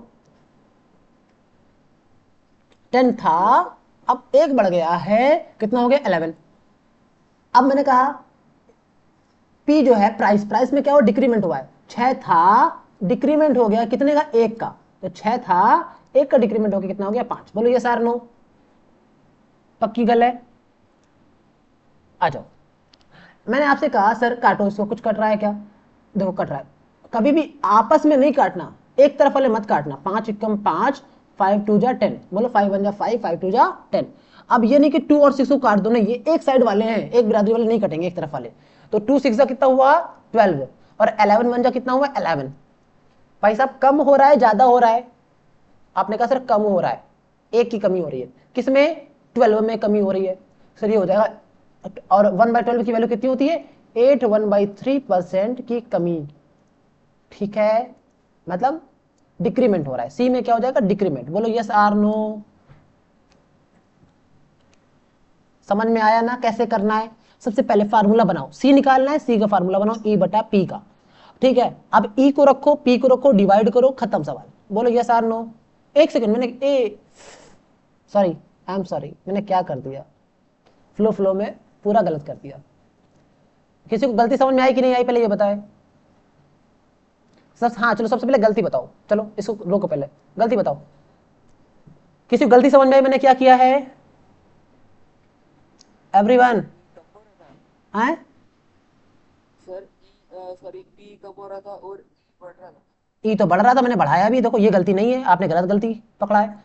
10 था, अब एक बढ़ गया है, कितना हो गया? 11। अब मैंने कहा पी जो है प्राइस, प्राइस में क्या हो? डिक्रीमेंट हुआ है, 6 था, डिक्रीमेंट हो गया कितने का? 1 का, तो 6 था, 1 का डिक्रीमेंट हो गया कितना हो गया? 5। बोलो ये सार नो, पक्की गल है? आ जाओ, मैंने आपसे कहा सर काटो इसको, कुछ कट रहा है क्या? देखो कट रहा है, कभी भी आपस में नहीं काटना, एक तरफ वाले मत काटना। 5 एकम 5, 5 2 जा 10, बोलो 5 1 जा 5, 5 2 जा 10। अब ये नहीं कि 2 और 6 को काट दो, नहीं, ये एक साइड वाले हैं, एक बिरादरी वाले नहीं कटेंगे, एक तरफ वाले। तो 2 6 जा कितना हुआ? 12, और 11 1 जा कितना हुआ? 11। भाई साहब कम हो रहा है ज्यादा हो रहा है? आपने कहा सर कम हो रहा है, एक की कमी हो रही है, किसमें? 12 में कमी हो रही है। सर ये हो जाएगा, और 1/12 की वैल्यू कितनी होती है? 81/3% की कमी, ठीक है, मतलब डिक्रीमेंट हो रहा है। सी में क्या हो जाएगा, डिक्रीमेंट। बोलो यस आर नो। समझ में आया ना कैसे करना है? सबसे पहले फार्मूला बनाओ, सी निकालना है, सी का फार्मूला बनाओ ई बटा पी का, ठीक है। अब ई को रखो, पी को रखो, डिवाइड करो, खत्म सवाल। बोलो यस आर नो। एक सेकंड, मैंने सॉरी, आई एम सॉरी, मैंने क्या कर दिया, फ्लो में पूरा गलत कर दिया। किसी को गलती समझ में आई कि नहीं आई, पहले ये बताए। हाँ चलो, सबसे पहले गलती बताओ, चलो इसको रोको, पहले गलती बताओ। किसी को गलती समझ में आई मैंने क्या किया है? एवरीवन हैं? सर सॉरी पी कम हो रहा था और बढ़ रहा था। ई तो बढ़ रहा था, मैंने बढ़ाया भी। देखो ये गलती नहीं है, आपने गलत गलती पकड़ा है।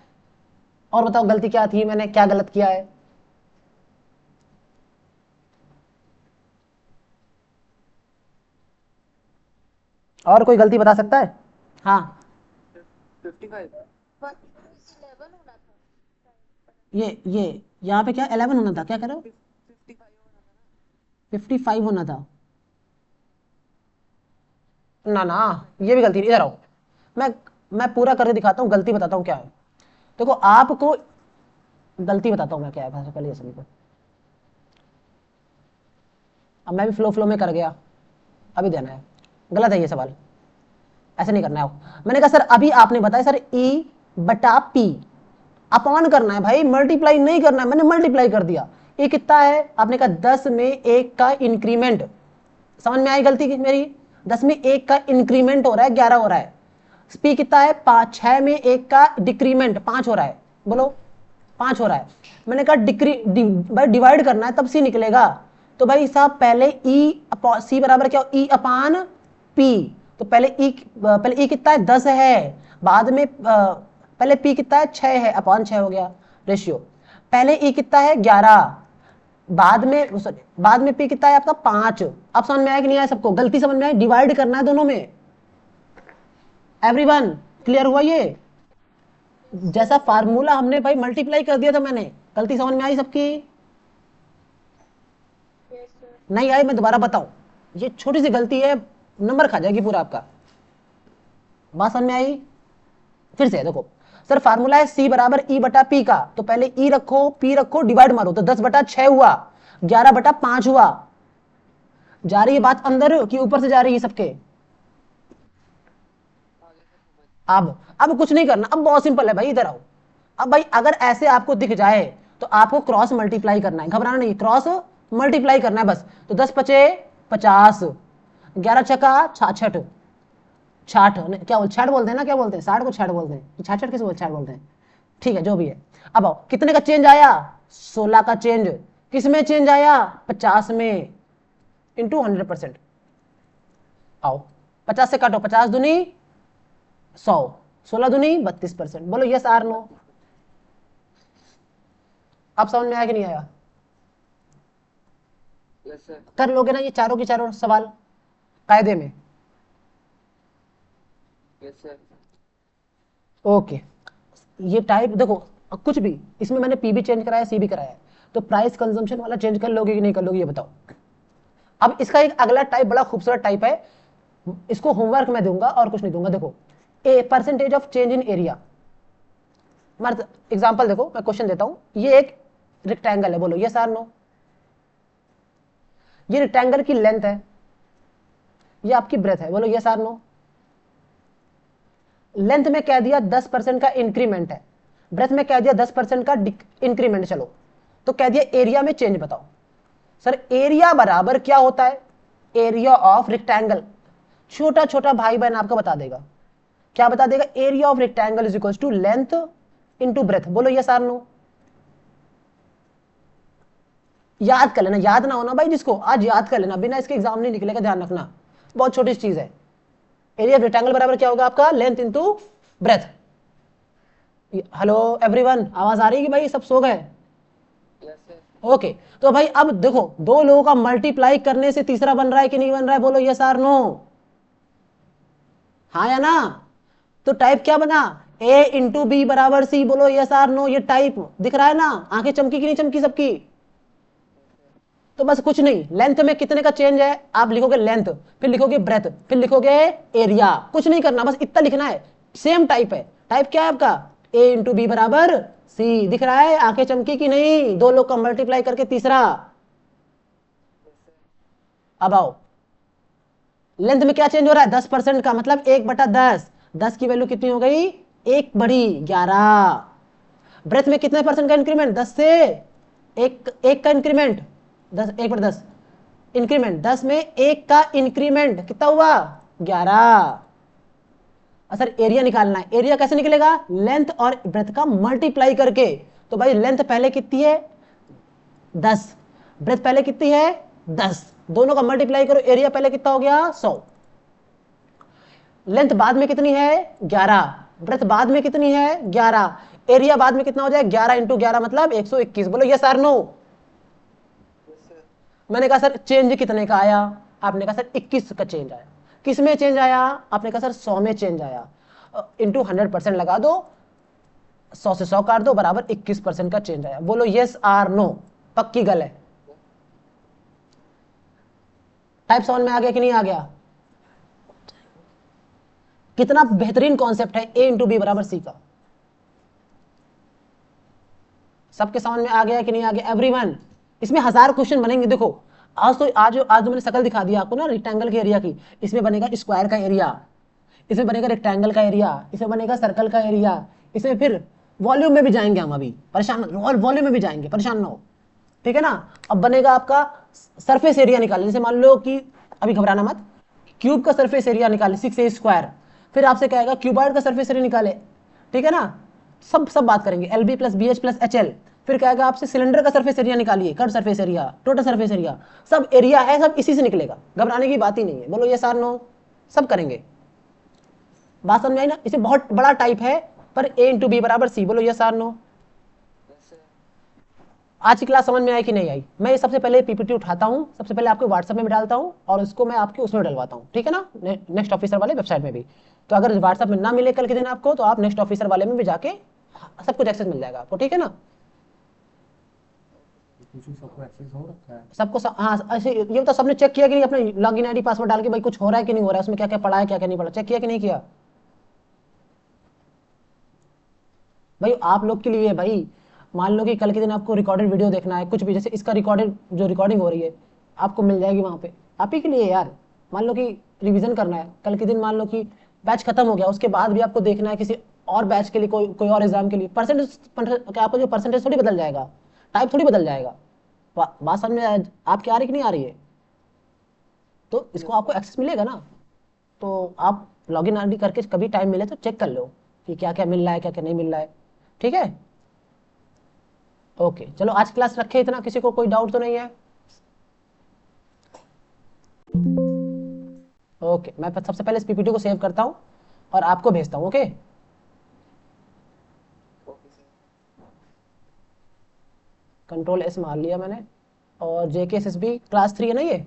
और बताओ गलती क्या थी, मैंने क्या गलत किया है? और कोई गलती बता सकता है? हाँ 55 11 होना था। ये यहाँ पे क्या 11 होना था, क्या कह रहे हो? 55 होना था। ना ना, ये भी गलती, इधर आओ, मैं पूरा करके दिखाता हूँ, गलती बताता हूँ क्या है। देखो आपको गलती बताता हूँ मैं क्या है, सबसे पहले ये समझो। अब मैं भी फ्लो में कर गया, अभी देना है, गलत है ये सवाल, ऐसे नहीं करना है। मैंने कहा सर अभी आपने बताया सर ई बटा पी अपॉन करना है भाई, मल्टीप्लाई नहीं करना है, मैंने मल्टीप्लाई कर दिया। ये कितना है? आपने कहा 10 में 1 का इंक्रीमेंट। समझ में आई गलती की मेरी? 10 में 1 का इंक्रीमेंट हो रहा है, 11 हो रहा है। पी कितना है? 5। 6 में 1 का डिक्रीमेंट 5 हो रहा है, बोलो 5 हो रहा है। मैंने कहा भाई डिवाइड करना है तब सी निकलेगा। तो भाई साहब पहले ई सी बराबर क्या, ई अपान पी। तो पहले ई कितना है? 10 है। बाद में पहले पी कितना है? 6 है, अपॉन 6 हो गया रेशियो। पहले ई कितना है? 11। बाद में पी कितना है आपका? 5। अब समझ में आया कि नहीं आया सबको? गलती समझ में आई? डिवाइड करना है दोनों में। एवरीवन क्लियर हुआ? ये जैसा फार्मूला हमने भाई मल्टीप्लाई कर दिया था मैंने। गलती समझ में आई सबकी? Yes sir. नहीं आई? मैं दोबारा बताऊं, ये छोटी सी गलती है, नंबर खा जाएगी पूरा आपका। बात समझ में आई? फिर से देखो सर, फार्मूला है सी बराबर ई बटा पी का। तो पहले ई रखो, पी रखो, डिवाइड मारो, तो 10 बटा 6 हुआ, 11 बटा 5 हुआ। जा रही है बात अंदर कि ऊपर से जा रही है सबके? अब कुछ नहीं करना, अब बहुत सिंपल है भाई, इधर आओ। अब भाई अगर ऐसे आपको दिख जाए तो आपको क्रॉस मल्टीप्लाई करना है, घबराना नहीं, क्रॉस मल्टीप्लाई करना है बस। तो 10 पचे 50, 11 छका 66, 60 क्या बोलते, 60 बोलते हैं ना, क्या बोलते हैं, 60 को 60 बोलते हैं, 66 किसे बोलते, 60 बोलते हैं, ठीक है जो भी है। अब आओ, कितने का चेंज आया? 16 का चेंज। किस में चेंज आया? 50 में, इंटू 100%। आओ 50 से काटो, 50 दूनी 100, 16 दूनी 32%। बोलो यस आर नो। अब समझ में आया कि नहीं आया? Yes sir. कर लोगे ना ये चारों के चारों सवाल कायदे में? Yes sir. ओके। ये टाइप देखो, कुछ भी इसमें मैंने पी भी चेंज कराया, सी भी कराया है, तो प्राइस कंजम्पशन वाला चेंज कर लोगे कि नहीं कर लोगे ये बताओ। अब इसका एक अगला टाइप बड़ा खूबसूरत टाइप है, इसको होमवर्क में दूंगा और कुछ नहीं दूंगा। देखो a percentage of change in area. Example देखो, मैं क्वेश्चन देता हूं, ये एक रेक्टेंगल है, बोलो यस आर नो। ये रेक्टेंगल की लेंथ है, ये आपकी ब्रेथ है, बोलो यस आर नो। लेंथ में कह दिया 10% का इंक्रीमेंट है, ब्रेथ में कह दिया 10% का इंक्रीमेंट। चलो तो कह दिया एरिया में चेंज बताओ। सर एरिया बराबर क्या होता है? Area of rectangle. छोटा छोटा भाई बहन आपका बता देगा, क्या बता देगा? Area of rectangle is equal to length into breadth. बोलो यस आर नो। याद कर लेना, याद ना होना भाई जिसको, आज याद कर लेना, बिना इसके एग्जाम नहीं निकलेगा, ध्यान रखना, बहुत छोटी चीज है। एरिया ऑफ रेक्टेंगल बराबर क्या होगा आपका? Length into breath. Hello everyone, आवाज आ रही है कि भाई सब सो गए? Yes sir. ओके तो भाई अब देखो, दो लोगों का मल्टीप्लाई करने से तीसरा बन रहा है कि नहीं बन रहा है? बोलो यस आर नो, हाँ या ना? तो टाइप क्या बना? ए इंटू बी बराबर सी। बोलो यस आर नो। ये टाइप दिख रहा है ना? आंखें चमकी कि नहीं चमकी सबकी? तो बस कुछ नहीं, लेंथ में कितने का चेंज है आप लिखोगे लेंथ, फिर लिखोगे ब्रेथ, फिर लिखोगे एरिया, कुछ नहीं करना, बस इतना लिखना है। सेम टाइप है, टाइप क्या है आपका, a इंटू बी बराबर सी, दिख रहा है, आंखें चमकी कि नहीं, दो लोग का मल्टीप्लाई करके तीसरा। अब आओ, लेंथ में क्या चेंज हो रहा है, 10% का, मतलब 1/10, 10 की वैल्यू कितनी हो गई, 1 बढ़ी 11। ब्रेथ में कितने परसेंट का इंक्रीमेंट, 10 से एक का इंक्रीमेंट, 1/10 इंक्रीमेंट, 10 में 1 का इंक्रीमेंट कितना हुआ, 11। सर एरिया निकालना है, एरिया कैसे निकलेगा, लेंथ और ब्रेथ का मल्टीप्लाई करके। तो भाई लेंथ पहले कितनी है 10, ब्रेथ पहले कितनी है 10, दोनों का मल्टीप्लाई करो, एरिया पहले कितना हो गया 100। लेंथ बाद में कितनी है 11, ब्रेथ बाद में कितनी है 11, एरिया बाद में कितना हो जाए 11 इंटू 11 मतलब 121। बोलो यस और नो। मैंने कहा सर चेंज कितने का आया, आपने कहा सर 21 का चेंज आया। किस में चेंज आया, आपने कहा सर 100 में चेंज आया। इंटू 100% लगा दो, 100 से 100 काट दो, बराबर 21% का चेंज आया। बोलो यस आर नो, पक्की गल है। टाइप 7 में आ गया कि नहीं आ गया, कितना बेहतरीन कॉन्सेप्ट है a इंटू बी बराबर सी का। सबके समझ में आ गया कि नहीं आ गया एवरीवन। इसमें 1000 क्वेश्चन बनेंगे। देखो आज जो मैंने शक्ल दिखा दिया आपको ना रेक्टेंगल के एरिया की, इसमें बनेगा स्क्वायर का एरिया, इसमें बनेगा रेक्टेंगल का एरिया, इसमें बनेगा सर्कल का एरिया, इसमें फिर वॉल्यूम में भी जाएंगे हम, अभी परेशान, और वॉल्यूम में भी जाएंगे, परेशान ना हो, ठीक है ना। अब बनेगा आपका सरफेस एरिया निकाले, जैसे मान लो कि अभी घबराना मत, क्यूब का सरफेस एरिया निकाले 6a², फिर आपसे कहेगा क्यूबॉइड का सरफेस एरिया निकाले, ठीक है ना। सब बात करेंगे, LB plus BH plus HL। फिर कहेगा आपसे सिलेंडर का सरफेस एरिया निकालिए, curve surface area, total surface area, सब एरिया है, सब इसी से निकलेगा, घबराने की बात ही नहीं है। बोलो ये सार नो, सब करेंगे। बात समझ में आई ना। इसे बहुत बड़ा टाइप है, पर a इंटू बी बराबर सी। बोलो ये सार नो। आज की क्लास समझ में आई कि नहीं आई। मैं सबसे पहले पीपीटी उठाता हूँ, सबसे पहले आपके व्हाट्सएप में डालता हूँ और उसको मैं आपके उसमें डलवाता हूँ, ठीक है ना, नेक्स्ट ऑफिसर वाले वेबसाइट में भी। तो अगर व्हाट्सएप में ना मिले कल के दिन आपको, तो आप नेक्स्ट ऑफिसर वाले में भी जाके सब कुछ एक्सेस मिल जाएगा आपको, ठीक है ना। सबको एक्सेस हो रखा है, सबको हाँ ऐसे ये तो सबने चेक किया कि नहीं, अपने लॉगिन आईडी पासवर्ड डाल के भाई कुछ हो रहा है कि नहीं हो रहा है, उसमें क्या क्या पढ़ा है क्या क्या नहीं पढ़ा, चेक किया कि नहीं किया भाई। आप लोग के लिए भाई, मान लो कि कल के दिन आपको रिकॉर्डेड वीडियो देखना है, कुछ भी, जैसे इसका रिकॉर्डेड जो रिकॉर्डिंग हो रही है आपको मिल जाएगी वहां पे, आप ही के लिए यार। मान लो कि रिवीजन करना है कल के दिन, मान लो कि बैच खत्म हो गया, उसके बाद भी आपको देखना है किसी और बैच के लिए, कोई और एग्जाम के लिए, परसेंटेज क्या आपको जो परसेंटेज थोड़ी बदल जाएगा, टाइप थोड़ी बदल जाएगा। बात समझ में आपकी आ रही कि नहीं आ रही है। तो इसको आपको एक्सेस मिलेगा ना, तो आप लॉगिन आईडी करके कभी टाइम मिले तो चेक कर लो कि क्या क्या मिल रहा है क्या क्या नहीं मिल रहा है, ठीक है। ओके चलो आज क्लास रखे इतना, किसी को कोई डाउट तो नहीं है। ओके मैं सबसे पहले इस पीपीटी को सेव करता हूं और आपको भेजता हूं, ओके। कंट्रोल S मार लिया मैंने, और JKSSB क्लास 3 है ना ये,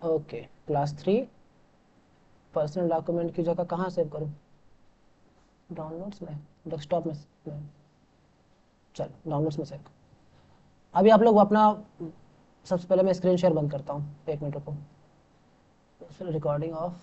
ओके क्लास 3। पर्सनल डॉक्यूमेंट की जगह कहाँ सेव करूं, डाउनलोड्स में, डेस्कटॉप में, चलो डाउनलोड्स में सेव। अभी आप लोग अपना, सबसे पहले मैं स्क्रीन शेयर बंद करता हूँ, 1 मिनट रुको, रिकॉर्डिंग ऑफ।